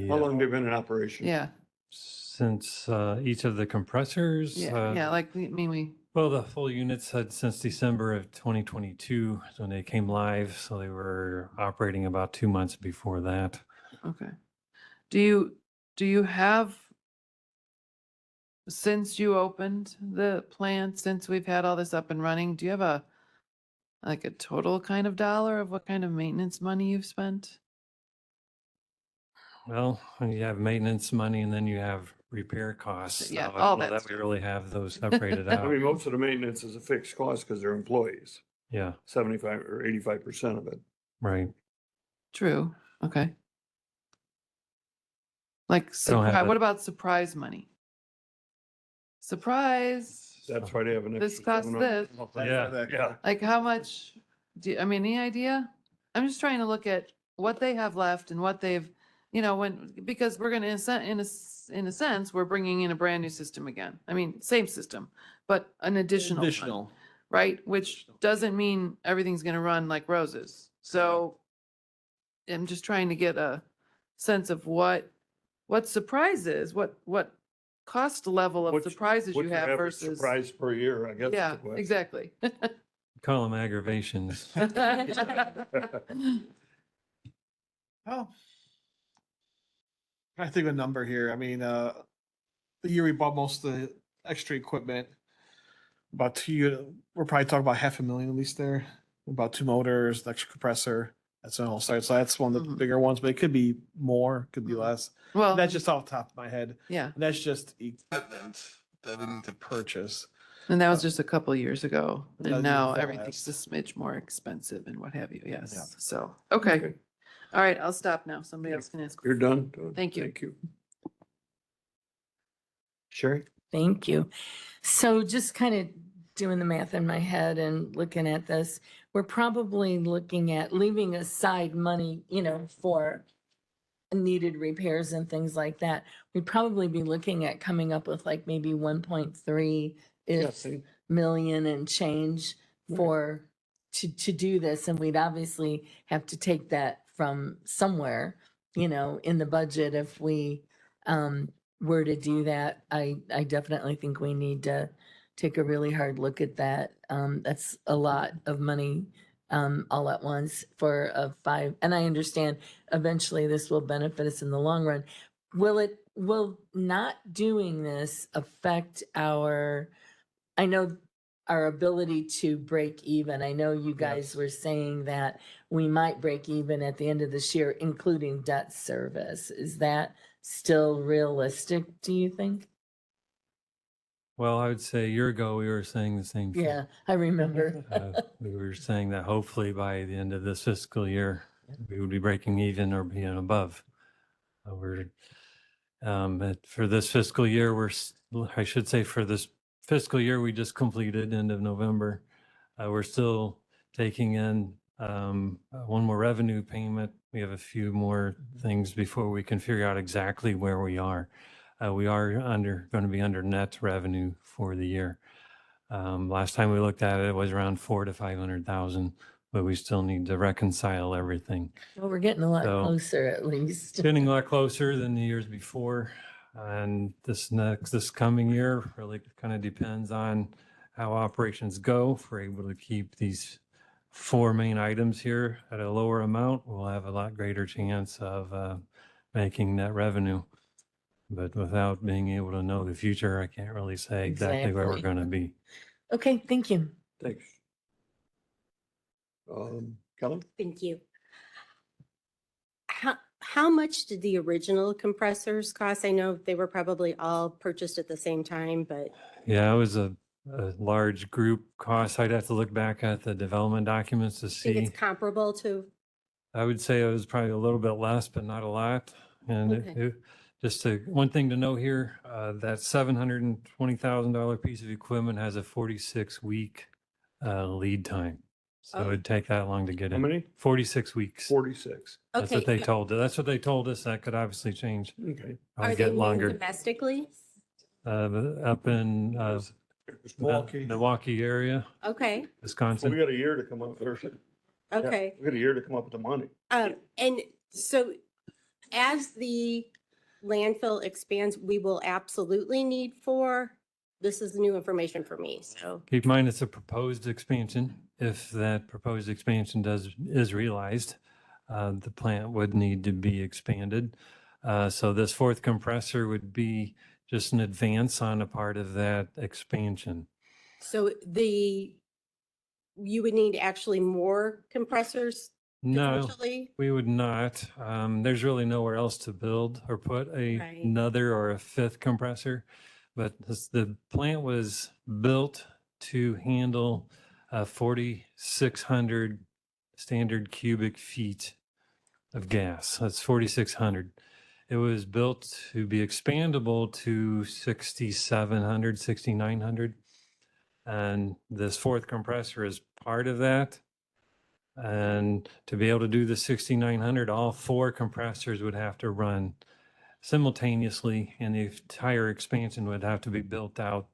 How long have they been in operation? Yeah, Since each of the compressors. yeah, like, I mean, we, Well, the full units had since December of 2022 is when they came live. So they were operating about 2 months before that. okay. Do you have, since you opened the plant, since we've had all this up and running, do you have like a total kind of dollar of what kind of maintenance money you've spent? Well, when you have maintenance money and then you have repair costs. Yeah, so I all don't know that that we really have those separated I out. mean, most of the maintenance is a fixed cost because they're employees, Yeah, 75 or 85% of it. right. True, okay. Like, Don't have what it. about surprise money? Surprise, That's why they have an extra. this costs this. Yeah. Yeah. Like how much, I mean, any idea? I'm just trying to look at what they have left and what they've, because we're gonna, in a sense, we're bringing in a brand new system again. I mean, same system, but an additional one, right? Which doesn't mean everything's gonna run like roses. So I'm just trying to get a sense of what surprises, what cost level of What's- surprises What's you your have average versus. surprise per year, I guess. is Yeah, the question. exactly. Call them aggravations. Oh. I think of a number here. I mean, the year we bought most of the extra equipment, about 2 years, we're probably talking about 500,000 at least there. About 2 motors, the extra compressor. That's an all start. So that's one of the Mhm. bigger ones, but it could be more, could be Mhm. less. Well, That's just off the top of my head. yeah, And that's just equipment that we need to purchase. and that was just a couple years ago, That'd and be now fast. everything's a smidge more expensive and what have you, yes, Yeah. so, okay. All right, I'll stop now, somebody else can ask. You're done? Thank you. Thank you. Sherry? Thank you. So just kind of doing the math in my head and looking at this, we're probably looking at leaving aside money, for needed repairs and things like that. We'd probably be looking at coming up with like maybe 1.3 Yes. million and change Right. to do this. And we'd obviously have to take that from somewhere, in the budget if we were to do that. I definitely think we need to take a really hard look at that. That's a lot of money all at once for a 5. And I understand eventually this will benefit us in the long run. Will not doing this affect our ability to break even? I know you guys were saying that we might break even at the end of this year, including debt service. Is that still realistic, do you think? Well, I would say a year ago, we were saying the same thing. Yeah, I remember. We were saying that hopefully by the end of this fiscal year, we would be breaking even or being above. But for this fiscal year, I should say for this fiscal year we just completed, end of November, we're still taking in one more revenue payment. We have a few more things before we can figure out exactly where we are. We are going to be under net revenue for the year. Last time we looked at it was around 400,000 to 500,000, but we still need to reconcile everything. Well, we're getting a lot So- closer at least. Getting a lot closer than the years before. And this coming year really kind of depends on how operations go. If we're able to keep these 4 main items here at a lower amount, we'll have a lot greater chance of making net revenue. But without being able to know the future, I can't really say exactly where we're Exactly. going to be. Okay, thank you. Thanks. Kelly? Thank you. How much did the original compressors cost? I know they were probably all purchased at the same time, but Yeah, it was a large group cost. I'd have to look back at the development documents to I think it's see. comparable to I would say it was probably a little bit less, but not a lot. And Okay. one thing to know here, that $720,000 piece of equipment has a 46-week lead time. So Oh. it'd take that long to get How in. many? 46 weeks. 46. That's Okay. what they told. That's what they told us. That could obviously change. Okay. Probably Are they get moving longer. domestically? Up in Milwaukee. Milwaukee area, Okay, So we Wisconsin. got a year to come up, okay. we got a year to come up with the money. And so as the landfill expands, we will absolutely need four. This is new information for me, so. Keep in mind, it's a proposed expansion. If that proposed expansion is realized, the plant would need to be expanded. So this fourth compressor would be just an advance on a part of that expansion. So you would need actually more compressors No, potentially? we would not. There's really nowhere else to build or put Right. another or a fifth compressor. But the plant was built to handle 4,600 standard cubic feet of gas. That's 4,600. It was built to be expandable to 6,700, 6,900. And this fourth compressor is part of that. And to be able to do the 6,900, all four compressors would have to run simultaneously, and the entire expansion would have to be built out.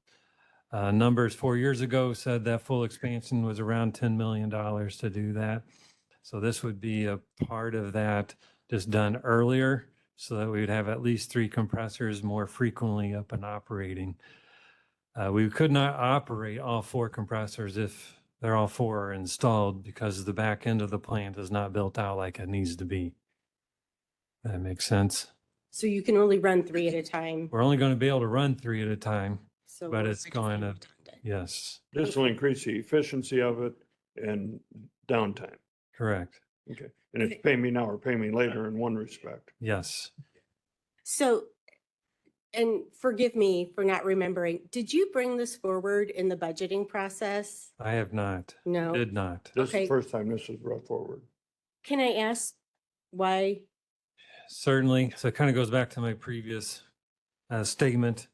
Numbers 4 years ago said that full expansion was around $10 million to do that. So this would be a part of that, just done earlier, so that we would have at least 3 compressors more frequently up and operating. We could not operate all 4 compressors if they're all 4 are installed, because the back end of the plant is not built out like it needs to be. That makes sense. So you can only run 3 at a time. We're only going to be able to run 3 at a time, So but we're it's just going to, redundant. yes, This will increase the efficiency of it and downtime. correct. Okay. And it's pay me now or pay me later in one respect. Yes. So, and forgive me for not remembering, did you bring this forward in the budgeting process? I have not. No. Did not. This is Okay. the first time this was brought forward. Can I ask why? Certainly. So it kind of goes back to my previous statement.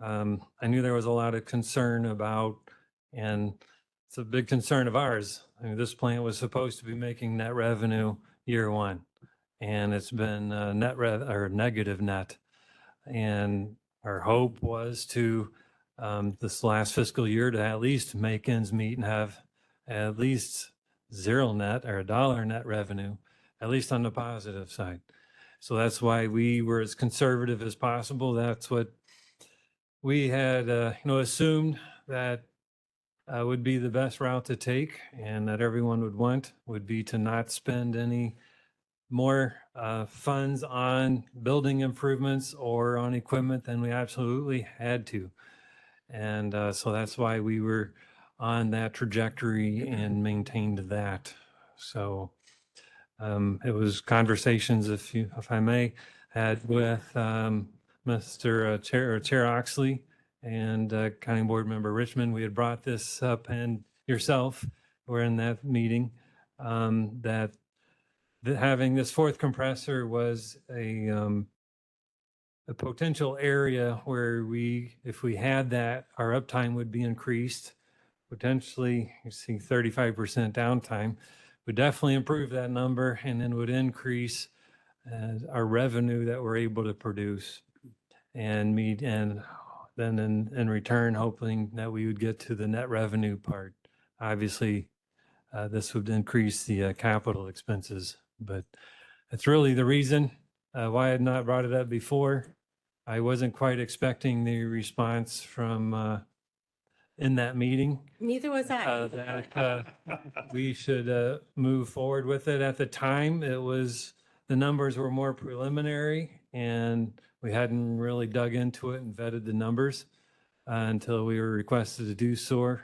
I knew there was a lot of concern about, and it's a big concern of ours. I mean, this plant was supposed to be making net revenue year 1, and it's been negative net. And our hope was to this last fiscal year to at least make ends meet and have at least 0 net or $1 net revenue, at least on the positive side. So that's why we were as conservative as possible. That's what we had, assumed that would be the best route to take, and that everyone would want, would be to not spend any more funds on building improvements or on equipment than we absolutely had to. And so that's why we were on that trajectory and maintained that. So it was conversations, if I may, had with Mr. Chair Oxley and County Board Member Richmond. We had brought this up, and yourself were in that meeting, that having this fourth compressor was a potential area where if we had that, our uptime would be increased. Potentially, you see 35% downtime, would definitely improve that number, and then would increase our revenue that we're able to produce and meet, and then in return, hoping that we would get to the net revenue part. Obviously, this would increase the capital expenses, but that's really the reason why I had not brought it up before. I wasn't quite expecting the response from in that meeting Neither was I. that we should move forward with it. At the time, the numbers were more preliminary, and we hadn't really dug into it and vetted the numbers until we were requested to do so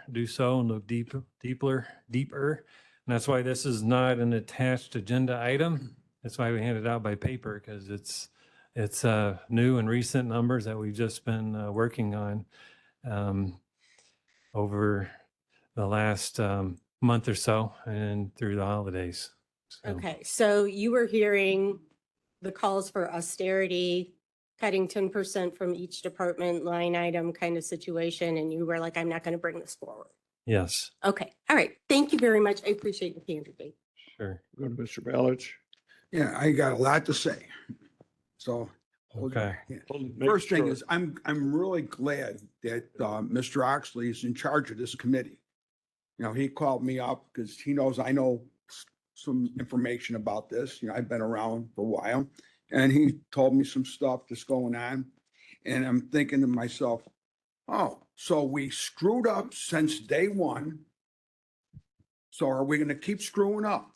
and look deeper. And that's why this is not an attached agenda item. That's why we hand it out by paper, because it's new and recent numbers that we've just been working on over the last month or so and through the holidays. So, Okay, so you were hearing the calls for austerity, cutting 10% from each department line item kind of situation, and you were like, I'm not going to bring this forward. yes, Okay, all right. Thank you very much. I appreciate your candor. sure. Go to Mr. Balich. Yeah, I got a lot to say. So. hold your Okay. hand. Make First thing sure- is, I'm really glad that Mr. Oxley is in charge of this committee. You know, he called me up because he knows I know some information about this. You know, I've been around for a while. And he told me some stuff that's going on. And I'm thinking to myself, oh, so we screwed up since day one. So are we going to keep screwing up?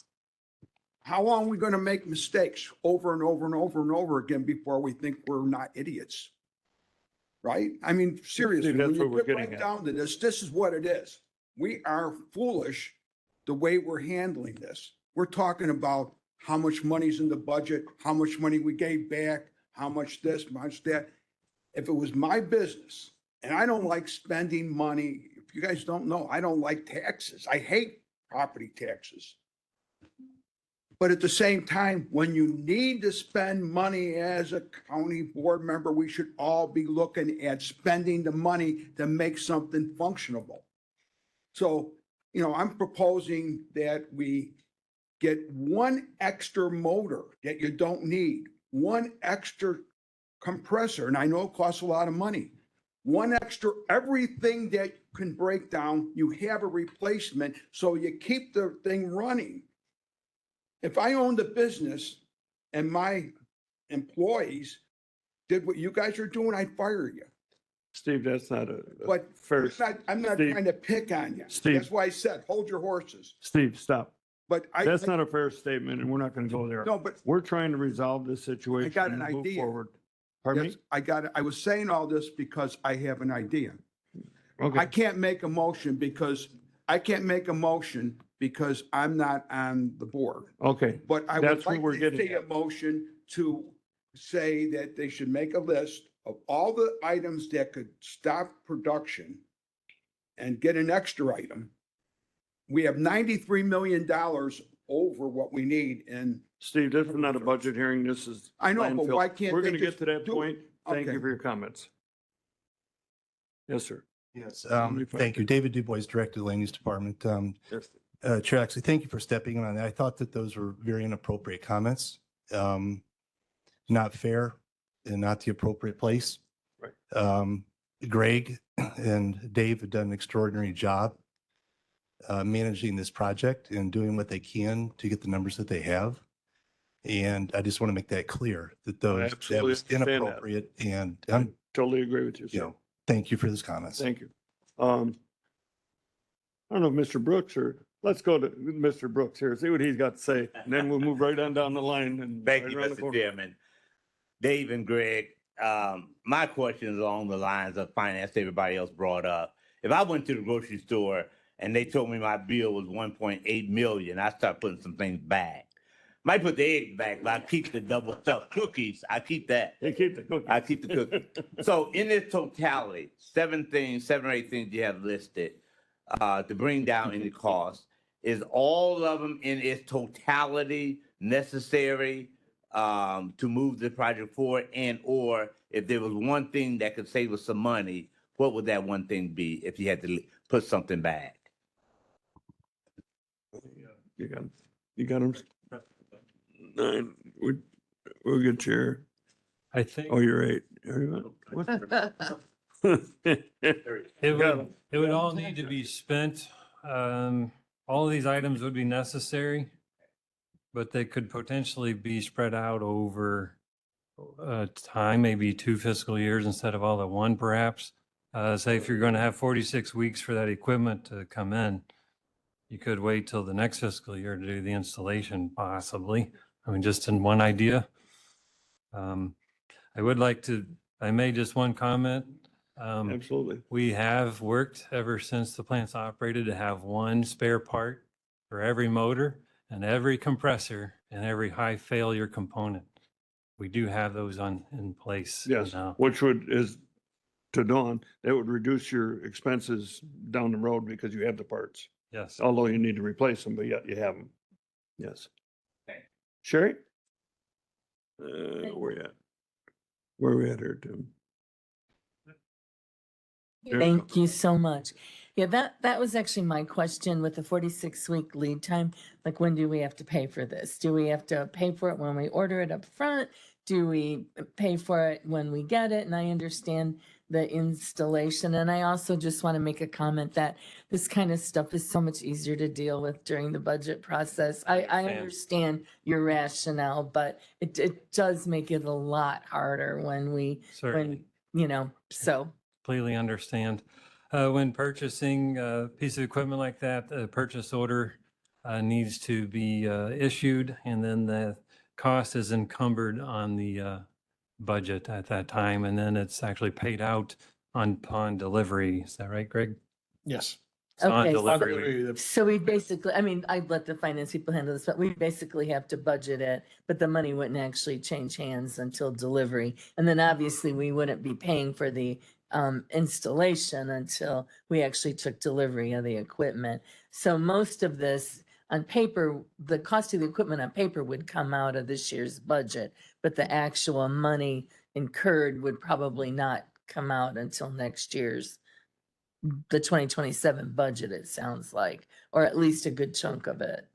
How long are we going to make mistakes over and over and over and over again before we think we're not idiots? Right? I mean, seriously, that's when you what we're get getting right at. down to this is what it is. We are foolish the way we're handling this. We're talking about how much money's in the budget, how much money we gave back, how much this, much that. If it was my business, and I don't like spending money, if you guys don't know, I don't like taxes. I hate property taxes. But at the same time, when you need to spend money as a county board member, we should all be looking at spending the money to make something functionable. So, you know, I'm proposing that we get one extra motor that you don't need, one extra compressor, and I know it costs a lot of money. One extra, everything that can break down, you have a replacement, so you keep the thing running. If I owned a business and my employees did what you guys are doing, I'd fire you. Steve, that's not a But fair. I'm not Steve. trying to pick on you. Steve. That's why I said, hold your horses. Steve, stop. But That's not a fair statement and we're not going to go there. No, but We're trying to resolve this situation. got an and move idea. Forward. Pardon yes, I was saying all this because I have an idea. me? I Okay, can't make a motion because I'm not on the board. okay. But I That's would what like we're to getting see a at. motion to say that they should make a list of all the items that could stop production and get an extra item. We have $93 million over what we need, and Steve, this is not a budget hearing. This is. I know, but landfill. why can't We're they going to get just to that do it? point. Thank you Okay. for your comments. Yes, sir. Yes, Only five thank you. David Dubois, Director of the Land Use Department. Yes. Chair, actually, thank you for stepping in on that. I thought that those were very inappropriate comments. Not fair and not the appropriate place. Right. Greg and Dave have done an extraordinary job managing this project and doing what they can to get the numbers that they have. And I just want to make that clear that that absolutely was understand that. inappropriate. And Totally agree with you, you sir. know, thank you for those comments. Thank you. I don't know if Mr. Brooks or, let's go to Mr. Brooks here, see what he's got to say, and then we'll move right on down the line and. Thank right you, around the Mr. corner. Chairman. Dave and Greg, my question is along the lines of finance everybody else brought up. If I went to the grocery store and they told me my bill was 1.8 million, I start putting some things back. Might put the eggs back, but I keep the double stuffed cookies. I keep that. They keep the cookies. I keep the cookies. So in this totality, 7 or 8 things you have listed to bring down any cost, is all of them in its totality necessary to move the project forward? And or if there was one thing that could save us some money, what would that one thing be if you had to put something back? You got him. Nine, we're good, Chair. I think Oh, you're right. What? it would all need to be spent. All of these items would be necessary, but they could potentially be spread out over time, maybe 2 fiscal years instead of all at one, perhaps. Say if you're going to have 46 weeks for that equipment to come in, you could wait till the next fiscal year to do the installation, possibly. I mean, just in one idea. I would like to, I made just one comment. Absolutely. We have worked ever since the plant's operated to have one spare part for every motor and every compressor and every high failure component. We do have those in place Yes, now. which is to Dawn, that would reduce your expenses down the road because you have the parts. Yes. Although you need to replace them, but yet you have them. Yes. Sherry? Where you at? Where we at here, Tim? There you go. Thank you so much. Yeah, that was actually my question with the 46-week lead time. Like, when do we have to pay for this? Do we have to pay for it when we order it up front? Do we pay for it when we get it? And I understand the installation. And I also just want to make a comment that this kind of stuff is so much easier to deal with during the budget process. I understand your rationale, but it does make it a lot harder when Certainly. so. Completely understand. When purchasing a piece of equipment like that, the purchase order needs to be issued, and then the cost is encumbered on the budget at that time, and then it's actually paid out upon delivery. Is that right, Greg? Yes. So on Okay, delivery, so we basically, I mean, I'd let the finance people handle this, but we basically have to budget it, but the money wouldn't actually change hands until delivery. And then obviously we wouldn't be paying for the installation until we actually took delivery of the equipment. So most of this on paper, the cost of the equipment on paper would come out of this year's budget, but the actual money incurred would probably not come out until next year's, the 2027 budget, it sounds like, or at least a good chunk of it.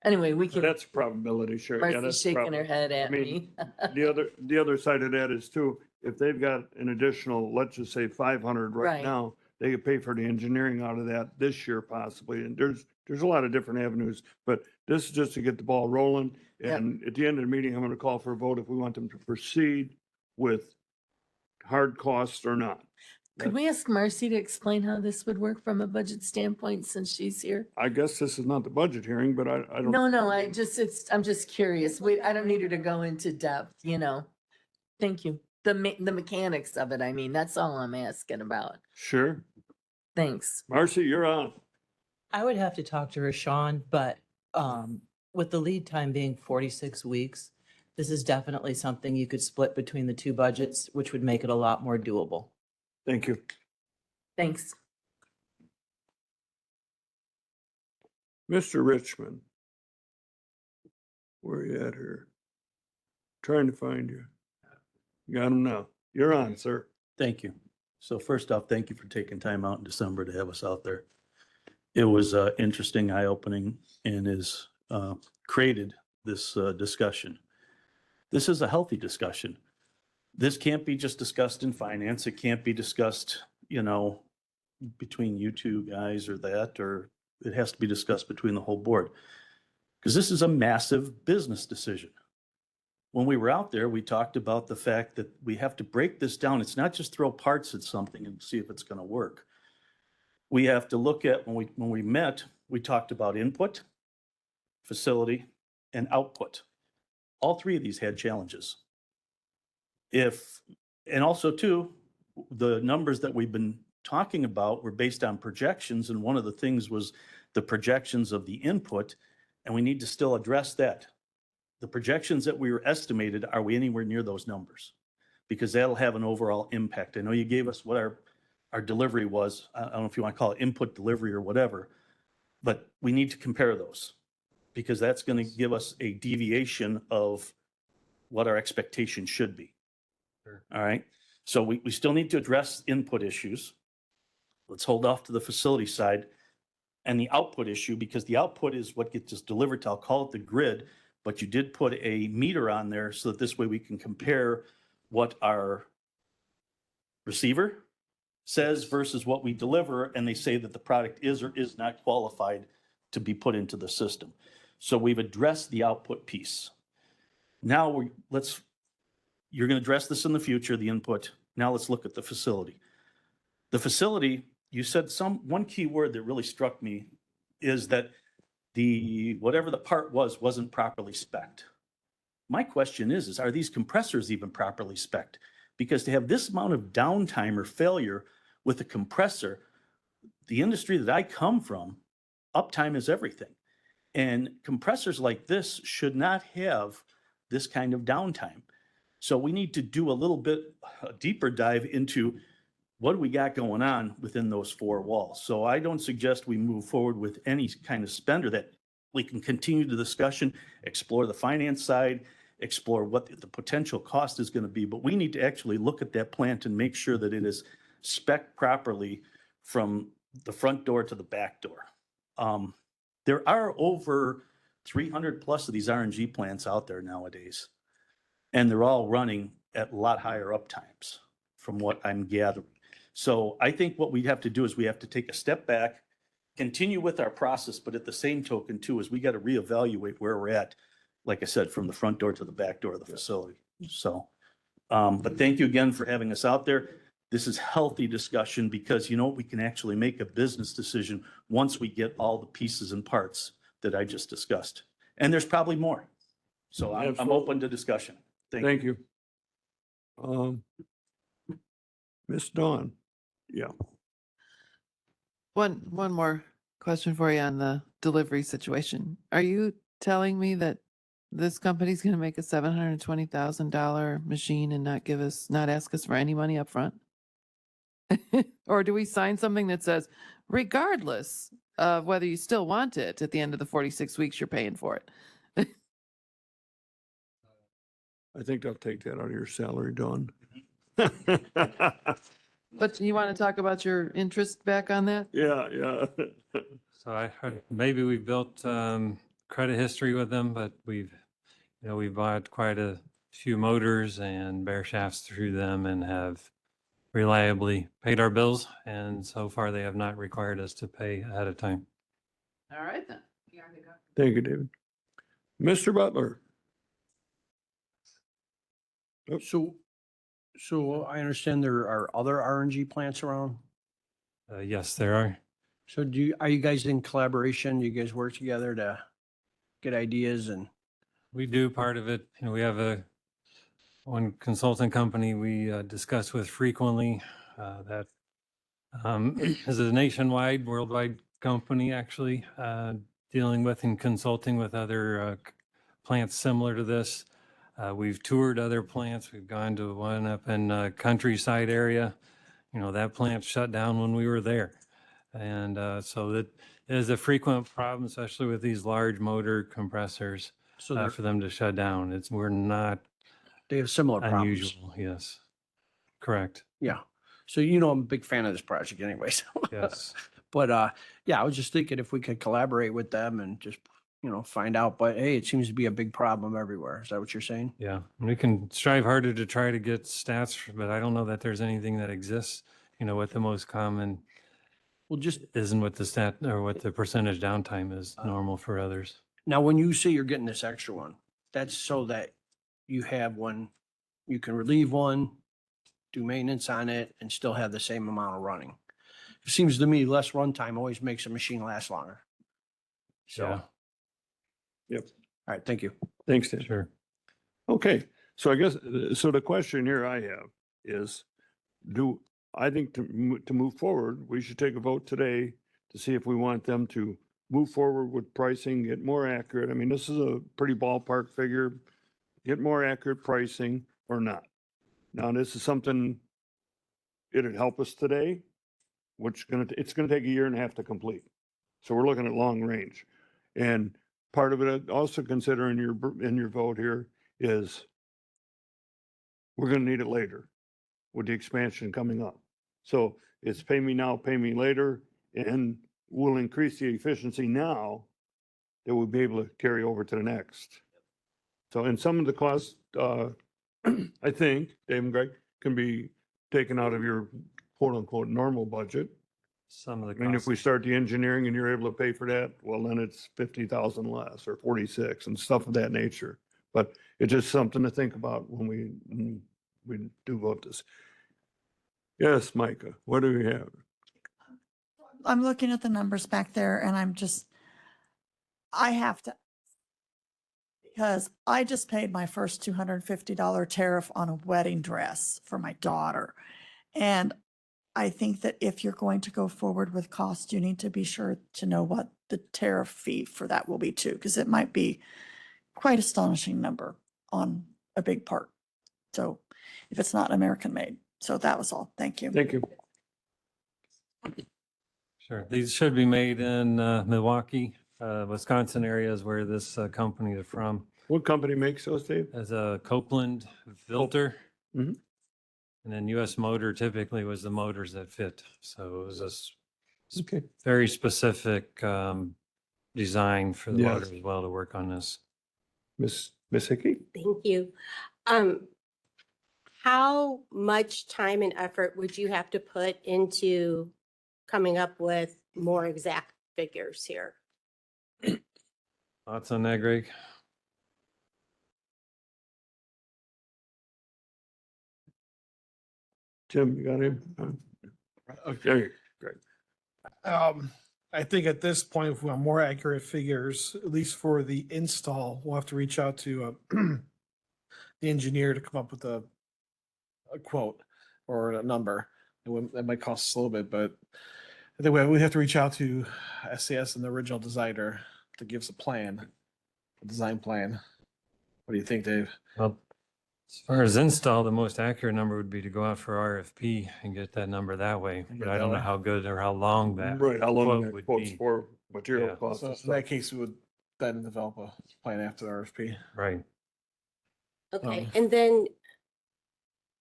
Anyway, we can, That's a probability, Sherry. Yeah, Marcy's that's a shaking her probability. head I at mean, me. the other side of that is too, if they've got an additional, let's just say 500 right Right. now, they could pay for the engineering out of that this year possibly. And there's a lot of different avenues, but this is just to get the ball rolling. Yep. And at the end of the meeting, I'm going to call for a vote if we want them to proceed with hard costs or not. Could we ask Marcy to explain how this would work from a budget standpoint since she's here? I guess this is not the budget hearing, but I don't. No, I'm just curious. I don't need her to go into depth, Thank you. The mechanics of it, I mean, that's all I'm asking about. Sure. Thanks. Marcy, you're on. I would have to talk to Rashawn, but with the lead time being 46 weeks, this is definitely something you could split between the two budgets, which would make it a lot more doable. Thank you. Thanks. Mr. Richmond. Where you at here? Trying to find you. Got him now. You're on, sir. Thank you. So first off, thank you for taking time out in December to have us out there. It was interesting, eye-opening, and has created this discussion. This is a healthy discussion. This can't be just discussed in finance. It can't be discussed, between you two guys or that, or it has to be discussed between the whole board. Because this is a massive business decision. When we were out there, we talked about the fact that we have to break this down. It's not just throw parts at something and see if it's going to work. We have to look at, when we met, we talked about input, facility, and output. All three of these had challenges. And also too, the numbers that we've been talking about were based on projections, and one of the things was the projections of the input, and we need to still address that. The projections that we were estimated, are we anywhere near those numbers? Because that'll have an overall impact. I know you gave us what our delivery was. I don't know if you want to call it input delivery or whatever, but we need to compare those because that's going to give us a deviation of what our expectation should be. Sure. All right. So we still need to address input issues. Let's hold off to the facility side and the output issue, because the output is what gets us delivered to, I'll call it the grid, but you did put a meter on there so that this way we can compare what our receiver says versus what we deliver, and they say that the product is or is not qualified to be put into the system. So we've addressed the output piece. Now you're going to address this in the future, the input. Now let's look at the facility. The facility, you said one key word that really struck me is that whatever the part wasn't properly spec'd. My question is are these compressors even properly spec'd? Because to have this amount of downtime or failure with a compressor, the industry that I come from, uptime is everything. And compressors like this should not have this kind of downtime. So we need to do a little bit deeper dive into what do we got going on within those four walls. So I don't suggest we move forward with any kind of spender that we can continue the discussion, explore the finance side, explore what the potential cost is going to be, but we need to actually look at that plant and make sure that it is spec'd properly from the front door to the back door. There are over 300 plus of these RNG plants out there nowadays, and they're all running at a lot higher uptimes from what I'm gathering. So I think what we have to do is we have to take a step back, continue with our process, but at the same token too, is we got to reevaluate where we're at, like I said, from the front door to the back door of the facility. So, but thank you again for having us out there. This is healthy discussion because you know, we can actually make a business decision once we get all the pieces and parts that I just discussed. And there's probably more. So I'm Absolutely. open to discussion. Thank you. Miss Dawn, yeah. One more question for you on the delivery situation. Are you telling me that this company's gonna make a $720,000 machine and not ask us for any money up front? Or do we sign something that says, regardless of whether you still want it, at the end of the 46 weeks, you're paying for it? I think I'll take that out of your salary, Dawn. But you want to talk about your interest back on that? Yeah, yeah. So I heard maybe we built credit history with them, but we bought quite a few motors and bare shafts through them and have reliably paid our bills. And so far, they have not required us to pay ahead of time. All right, then. Thank you, David. Mr. Butler. So I understand there are other RNG plants around. Yes, there are. So are you guys in collaboration? Do you guys work together to get ideas and? We do part of it. We have one consulting company we discuss with frequently that is a nationwide, worldwide company actually dealing with and consulting with other plants similar to this. We've toured other plants. We've gone to one up in countryside area. That plant shut down when we were there. And so that is a frequent problem, especially with these large motor compressors for them to shut down. We're not They have similar problems. unusual. Yes, correct. Yeah. So I'm a big fan of this project anyways. Yes. But yeah, I was just thinking if we could collaborate with them and just, find out. But hey, it seems to be a big problem everywhere. Is that what you're saying? Yeah, we can strive harder to try to get stats, but I don't know that there's anything that exists, what the most common isn't what the stat or what the percentage downtime is normal for others. Now, when you say you're getting this extra one, that's so that you have one, you can relieve one, do maintenance on it, and still have the same amount of running. It seems to me less runtime always makes a machine last longer. So, Yeah. Yep. All right, thank you. Thanks, Ted. Sure. Okay, so I guess, so the question here I have is, I think to move forward, we should take a vote today to see if we want them to move forward with pricing, get more accurate. I mean, this is a pretty ballpark figure, get more accurate pricing or not. Now, this is something, it'd help us today, it's gonna take a year and a half to complete. So we're looking at long range. And part of it, also consider in your vote here is we're gonna need it later with the expansion coming up. So it's pay me now, pay me later, and we'll increase the efficiency now that we'll be able to carry over to the next. So, and some of the costs, I think, Dave and Greg, can be taken out of your quote unquote normal budget. Some of the I mean, if costs. we start the engineering and you're able to pay for that, well, then it's 50,000 less or 46 and stuff of that nature. But it's just something to think about when we do vote this. Yes, Micah, what do we have? I'm looking at the numbers back there and I have to, because I just paid my first $250 tariff on a wedding dress for my daughter. And I think that if you're going to go forward with cost, you need to be sure to know what the tariff fee for that will be too, because it might be quite astonishing number on a big part. So if it's not American made. So that was all. Thank you. Thank you. Sure. These should be made in Milwaukee. Wisconsin area is where this company is from. What company makes those, Dave? As a Copeland filter. Mhm. And then US Motor typically was the motors that fit. So it was a Okay. very specific design for the Yes. motor as well to work on this. Miss Hickey? Thank you. How much time and effort would you have to put into coming up with more exact figures here? Thoughts on that, Greg? Jim, you got him? Okay, great. I think at this point, if we want more accurate figures, at least for the install, we'll have to reach out to the engineer to come up with a quote or a number. That might cost us a little bit, but I think we have to reach out to SCS and the original designer to give us a plan, a design plan. What do you think, Dave? Well, as far as install, the most accurate number would be to go out for RFP and get that number that way. But I don't know how good or how long that Right, how long quote that would quote's be. for, material Yeah. costs So and in stuff. that case, we would then develop a plan after the RFP. Right. Okay, and then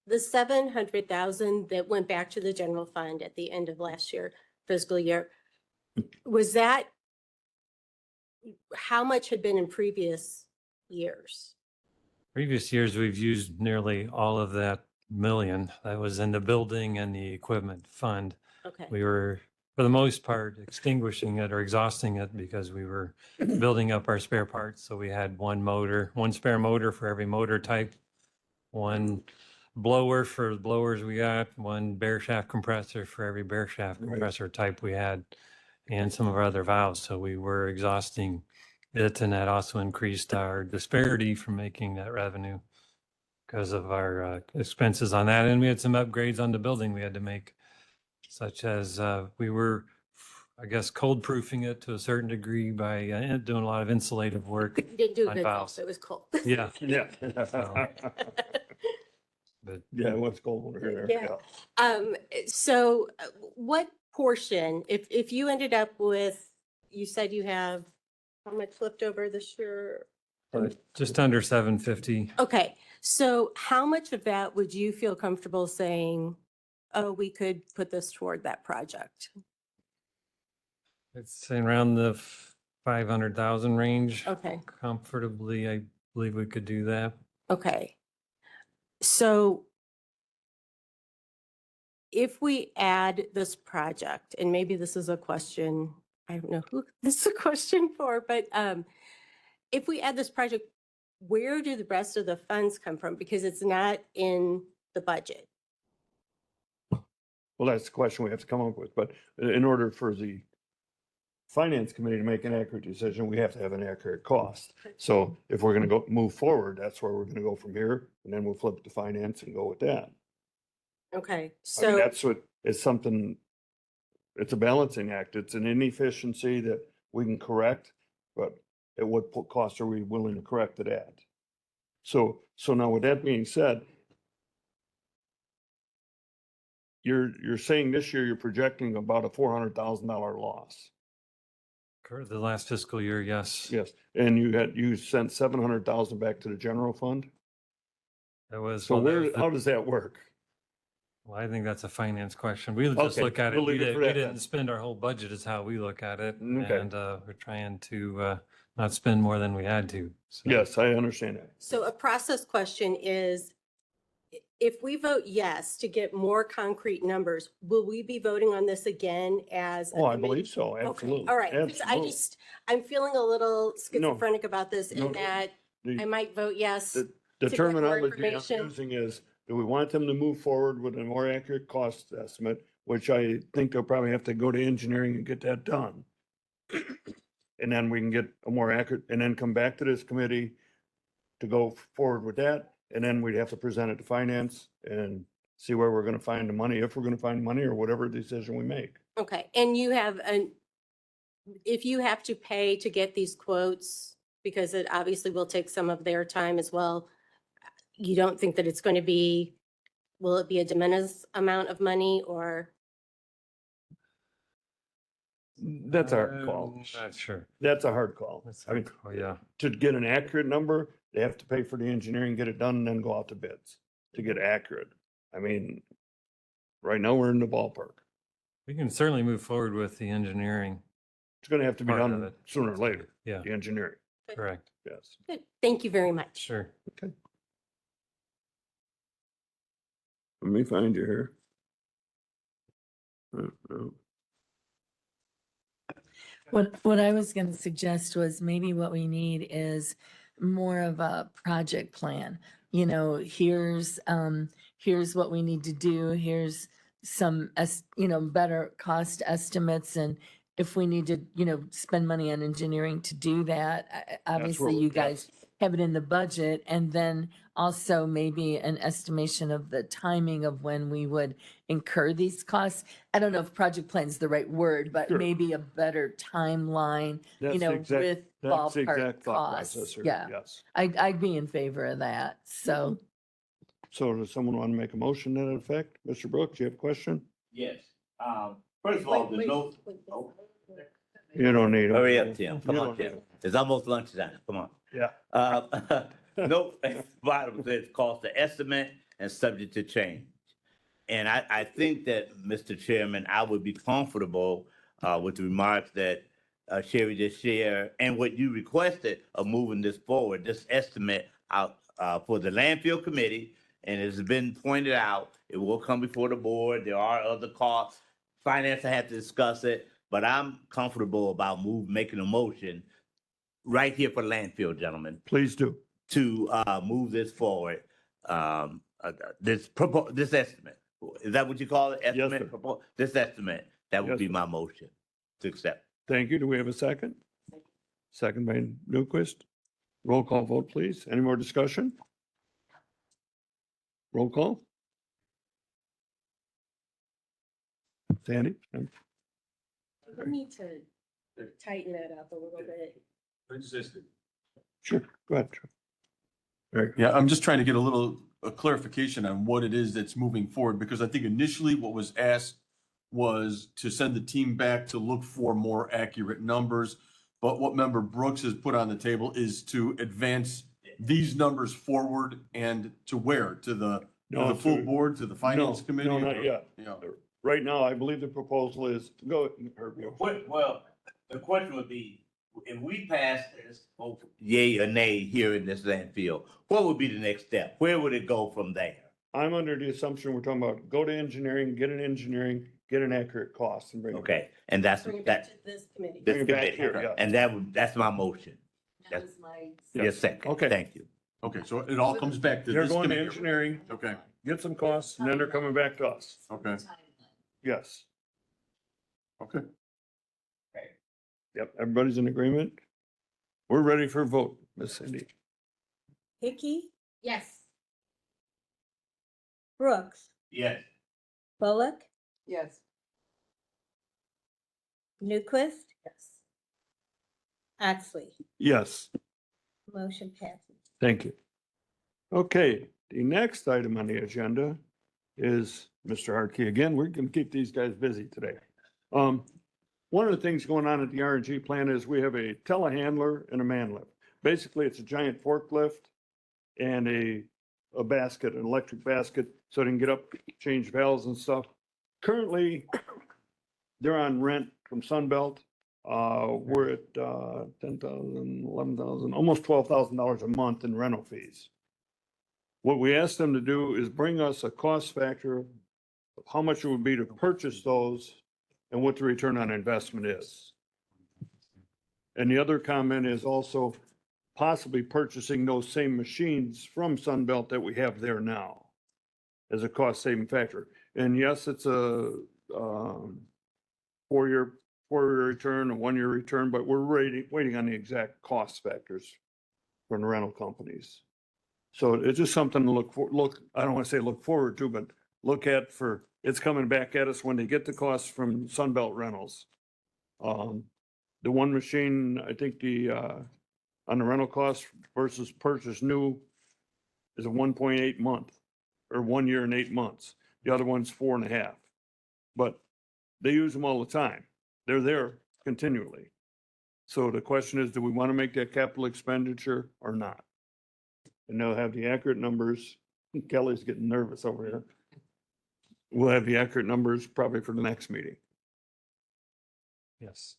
the 700,000 that went back to the general fund at the end of last year, fiscal year, was that, how much had been in previous years? Previous years, we've used nearly all of that million that was in the building and the equipment fund. Okay. We were, for the most part, extinguishing it or exhausting it because we were building up our spare parts. So we had one motor, one spare motor for every motor type, one blower for the blowers we got, one bare shaft compressor for every bare shaft Right. compressor type we had, and some of our other valves. So we were exhausting it, and that also increased our disparity from making that revenue because of our expenses on that. And we had some upgrades on the building we had to make, such as we were, I guess, cold proofing it to a certain degree by doing a lot of insulative work. You didn't do a on good job, valves. it was cold. Yeah. Yeah. But Yeah, what's going on here? Yeah. So what portion, if you ended up with, you said you have how much left over this year? just under 750. Okay, so how much of that would you feel comfortable saying, oh, we could put this toward that project? It's around the 500,000 range. Okay. Comfortably, I believe we could do that. Okay. So if we add this project, and maybe this is a question, I don't know who this is a question for, but if we add this project, where do the rest of the funds come from? Because it's not in the budget. Well, that's the question we have to come up with, but in order for the finance committee to make an accurate decision, we have to have an accurate cost. So if we're gonna move forward, that's where we're gonna go from here, and then we'll flip to finance and go with that. Okay, I mean, so, that's what, it's something, it's a balancing act. It's an inefficiency that we can correct, but at what cost are we willing to correct it at? So now with that being said, you're saying this year you're projecting about a $400,000 loss. The last fiscal year, yes. Yes, and you sent 700,000 back to the general fund? That was. So well, that was how does that work? Well, I think that's a finance question. We just Okay, look at it. we'll We leave it for we that then. didn't spend our whole budget is how we look at it. Okay. And we're trying to not spend more than we had to. So. Yes, I understand that. so a process question is, if we vote yes to get more concrete numbers, will we be voting on this again as? Oh, I believe so, Okay, absolutely. all right. 'Cause Absolutely. I'm feeling a little schizophrenic about this No, in that the- I might vote yes. The to get more terminology I'm information. using is, do we want them to move forward with a more accurate cost estimate, which I think they'll probably have to go to engineering and get that done. And then we can get a more accurate, and then come back to this committee to go forward with that. And then we'd have to present it to finance and see where we're gonna find the money, if we're gonna find money or whatever decision we make. Okay, and you have if you have to pay to get these quotes, because it obviously will take some of their time as well, you don't think that it's going to be, will it be a de minimis amount of money or? That's a hard call. Not sure. That's a hard call. That's I mean, hard call, yeah. to get an accurate number, they have to pay for the engineering, get it done, and then go out to bids to get accurate. I mean, right now, we're in the ballpark. We can certainly move forward with the engineering. It's gonna have to be Part of done it. sooner or later, Yeah, the engineering, correct. yes. Good. Thank you very much. Sure. Okay. Let me find you here. No. What I was gonna suggest was maybe what we need is more of a project plan. You know, here's what we need to do, here's some, better cost estimates, and if we need to, spend money on engineering to do that, obviously you guys have it in the budget, and then also maybe an estimation of the timing of when we would incur these costs. I don't know if project plan is the right word, but Sure. maybe a better timeline, That's the exact- with that's the ballpark exact thought costs. process here, Yeah, yes. I'd be in favor of that, so. So does someone want to make a motion to that effect? Mr. Brooks, you have a question? Yes. First of all, the note. You don't need. Hurry it. up, Tim. You Come on, don't need Tim. it. It's almost lunchtime. Come on. Yeah. Note at the bottom says cost the estimate and subject to change. And I think that, Mr. Chairman, I would be comfortable with the remarks that Sherry just shared and what you requested of moving this forward, this estimate out for the landfill committee. And as has been pointed out, it will come before the board. There are other costs. Finance, I have to discuss it, but I'm comfortable about making a motion right here for landfill, gentlemen, Please do. to move this forward. This estimate, is that what you call it? Estimate? sir. This estimate, that would Yes, be sir. my motion to accept. Thank you. Do we have a second? Second by Newquist. Roll call vote, please. Any more discussion? Roll call. Sandy? We need to tighten that up a little bit. Sure, go ahead. Very Yeah, I'm just trying to get a clarification on what it is that's moving forward, because I think initially what was asked was to send the team back to look for more accurate numbers. But what Member Brooks has put on the table is to advance these numbers forward and to where? To the full board, to the finance committee? No, not yet. Yeah. Right now, I believe the proposal is, go, Herbie. Well, the question would be, if we pass this, yay or nay here in this landfill, what would be the next step? Where would it go from there? I'm under the assumption we're talking about go to engineering, get an accurate cost and bring it. Okay, and that's, Bring it back that, to this committee. this Bring it back committee, here, yeah. and that's my motion. That was my. Yes, second. Okay. Thank you. Okay, so it all comes back to They're this going to committee. engineering, Okay, get some costs, and then they're coming back to us. okay, Yes. okay. Yep, everybody's in agreement? We're ready for a vote, Miss Cindy. Hickey, Yes. Brooks, Yes. Bullock, Yes. Newquist. Yes. Axley, Yes, motion passes. thank you. Okay, the next item on the agenda is Mr. Harkey again. We're gonna keep these guys busy today. One of the things going on at the RNG plant is we have a telehandler and a man lift. Basically, it's a giant forklift and a basket, an electric basket, so they can get up, change valves and stuff. Currently, they're on rent from Sunbelt. We're at $10,000, $11,000, almost $12,000 a month in rental fees. What we asked them to do is bring us a cost factor of how much it would be to purchase those and what the return on investment is. And the other comment is also possibly purchasing those same machines from Sunbelt that we have there now as a cost saving factor. And yes, it's a four-year return, a one-year return, but we're waiting on the exact cost factors from the rental companies. So it's just something to I don't want to say look forward to, but look at it's coming back at us when they get the costs from Sunbelt Rentals. The one machine, I think on the rental cost versus purchase new is a 1.8 month or 1 year and 8 months. The other one's 4.5. But they use them all the time. They're there continually. So the question is, do we want to make that capital expenditure or not? And they'll have the accurate numbers. Kelly's getting nervous over here. We'll have the accurate numbers probably for the next meeting. Yes.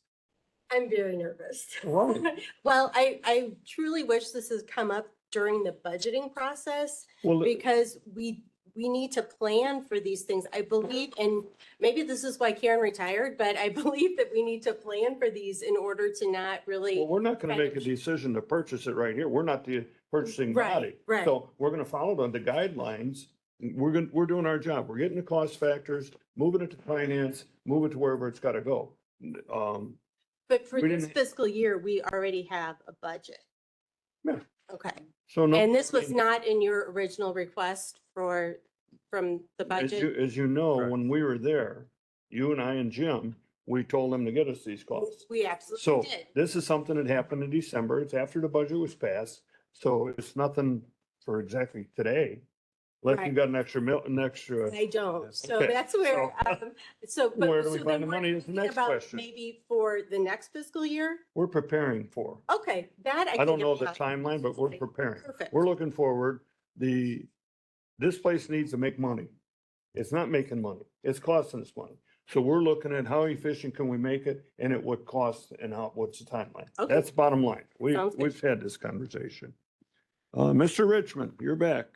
I'm very nervous. Why? Well, I truly wish this has come up during the budgeting process Well, because we need to plan for these things. I believe, and maybe this is why Karen retired, but I believe that we need to plan for these in order to not really. well, we're not going to kind make a of- decision to purchase it right here. We're not the purchasing body. Right. So we're going to follow the guidelines. We're doing our job. We're getting the cost factors, moving it to finance, move it to wherever it's got to go. But for we this didn't- fiscal year, we already have a budget. Yeah. Okay. So no. And this was not in your original request from the budget? As you know, when we were there, you and I and Jim, we told them to get us these costs. We absolutely So did. this is something that happened in December. It's after the budget was passed. So it's nothing for exactly today. Unless you Right. got an extra. I don't. So Okay, that's where, but. Where do we so find then the we're money is the thinking next about question. Maybe for the next fiscal year? We're preparing for. Okay, that I I can don't get know the behind. timeline, but we're preparing. Perfect. We're looking forward. This place needs to make money. It's not making money. It's costing us money. So we're looking at how efficient can we make it and at what cost and what's the timeline. Okay. That's the bottom line. Sounds good. We've had this conversation. Mr. Richmond, you're back.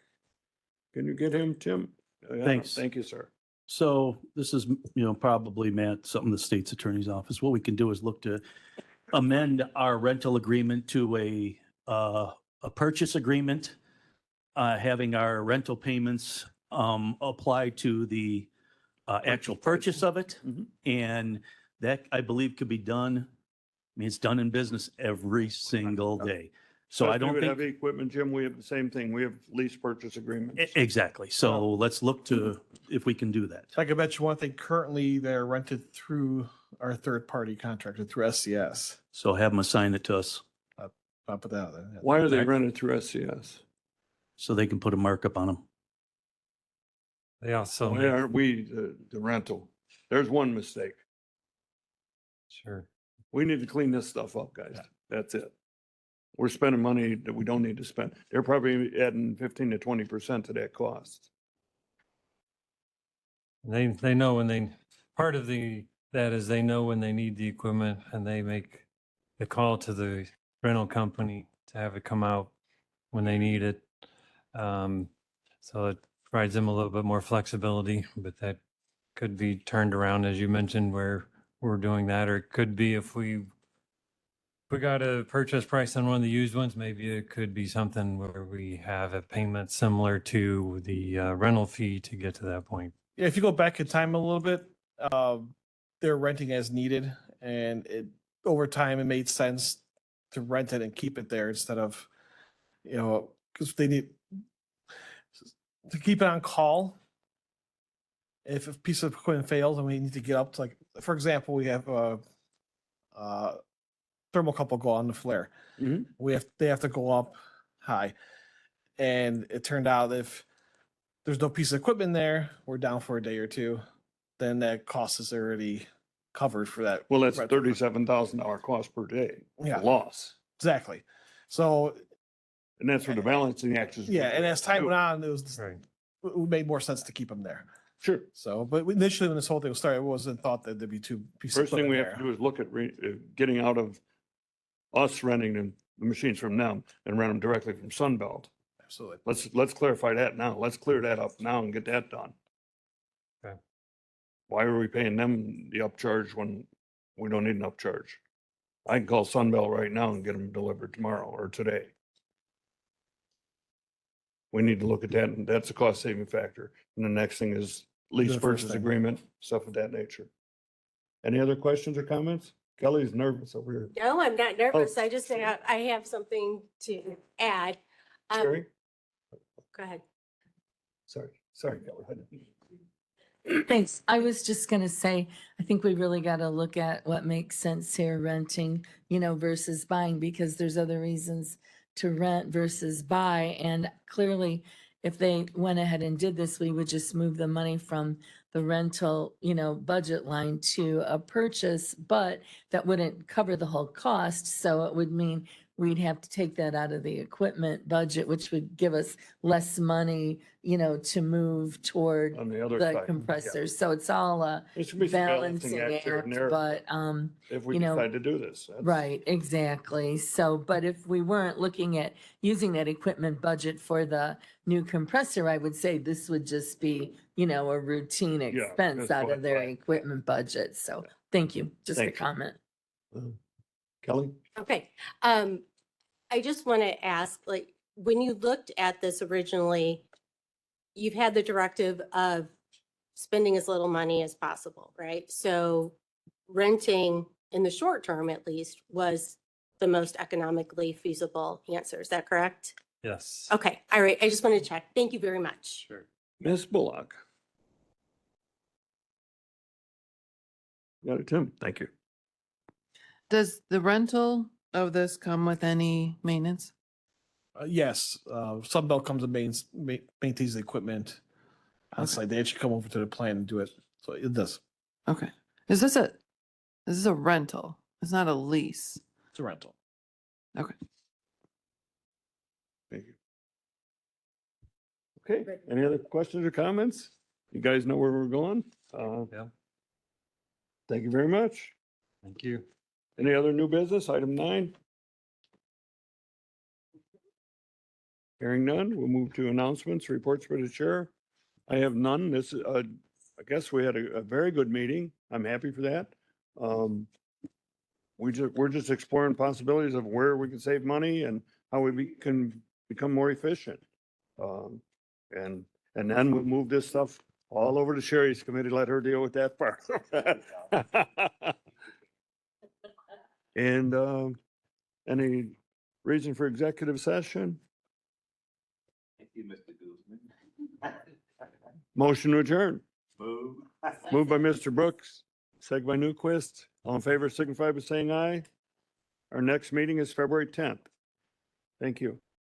Can you get him, Tim? Yeah, Thanks. Thank you, sir. So this is, probably, Matt, something the state's attorney's office. What we can do is look to amend our rental agreement to a purchase agreement, having our rental payments apply to the actual purchase of it. Mhm. And that, I believe, could be done. I mean, it's done in business every single day. So I Especially don't with think. heavy equipment, Jim, we have the same thing. We have lease purchase agreements. Exactly. So let's look to if we can do that. So I can bet you one thing, currently they're rented through our third-party contractor through SCS. So have them assign it to us I'll put that out there. Yeah. Why are they Okay. rented through SCS? so they can put a markup on them. They also, Why aren't we the rental? There's one mistake. sure. We need to clean this stuff up, guys. That's it. We're spending money that we don't need to spend. They're probably adding 15 to 20% to that cost. They know when part of that is they know when they need the equipment and they make the call to the rental company to have it come out when they need it. So it provides them a little bit more flexibility, but that could be turned around, as you mentioned, where we're doing that, or it could be if we got a purchase price on one of the used ones, maybe it could be something where we have a payment similar to the rental fee to get to that point. Yeah, if you go back in time a little bit, they're renting as needed, and over time it made sense to rent it and keep it there instead of, because they need to keep it on call. If a piece of equipment fails and we need to get up to, like, for example, we have a thermocouple go on the flare. Mhm. They have to go up high, and it turned out if there's no piece of equipment there, we're down for a day or two, then that cost is already covered for that. Well, that's rental. $37,000 cost per day. Yeah. Loss. Exactly. So, And that's where the balancing act is. yeah, and as time went on, Right. it made more sense to keep them there. Sure. So, but initially when this whole thing was started, it wasn't thought that there'd be two pieces of First thing we equipment have to there. do is look at getting out of us renting the machines from them and rent them directly from Sunbelt. Absolutely. Let's clarify that now. Let's clear that up now and get that done. Okay. Why are we paying them the upcharge when we don't need an upcharge? I can call Sunbelt right now and get them delivered tomorrow or today. We need to look at that, and that's a cost saving factor. And the next thing is lease The first purchase thing. agreement, stuff of that nature. Any other questions or comments? Kelly's nervous over here. No, I'm Oh. not nervous. I just, I have something to add. Sherry? Go ahead. Sorry, Kelly. Thanks. I was just gonna say, I think we really gotta look at what makes sense here, renting, versus buying, because there's other reasons to rent versus buy. And clearly, if they went ahead and did this, we would just move the money from the rental, budget line to a purchase, but that wouldn't cover the whole cost. So it would mean we'd have to take that out of the equipment budget, which would give us less money, to move toward On the other the side, yeah. compressors. So it's all a There should be some balancing balancing act here and act, there. but, If we you know, decide to do this. That's- right, exactly. So, but if we weren't looking at using that equipment budget for the new compressor, I would say this would just be, a routine expense that's out fine, of their right. equipment budget. So thank you. Just a Thank you. comment. Kelly? Okay, I just want to ask, like, when you looked at this originally, you've had the directive of spending as little money as possible, right? So renting, in the short term at least, was the most economically feasible answer. Is that correct? Yes. Okay, all right. I just wanted to check. Thank you very much. Sure. Ms. Bullock? Got it, Tim. Thank you. Does the rental of this come with any maintenance? Yes, Sunbelt comes and maintains the equipment on site. They actually come over to the plant and do it. So it does. Okay. Is this a rental? It's not a lease. It's a rental. Okay. Thank you. Okay, any other questions or comments? You guys know where we're going? Yeah. Thank you very much. Thank you. Any other new business? Item 9? Hearing none, we'll move to announcements, reports for the chair. I have none. This, I guess we had a very good meeting. I'm happy for that. We're just exploring possibilities of where we can save money and how can become more efficient. And then we'll move this stuff all over to Sherry's committee, let her deal with that part. And any reason for executive session? Thank you, Mr. Guzman. Motion to adjourn. Move. Moved by Mr. Brooks, second by Newquist. All in favor signify by saying aye. Our next meeting is February 10th. Thank you.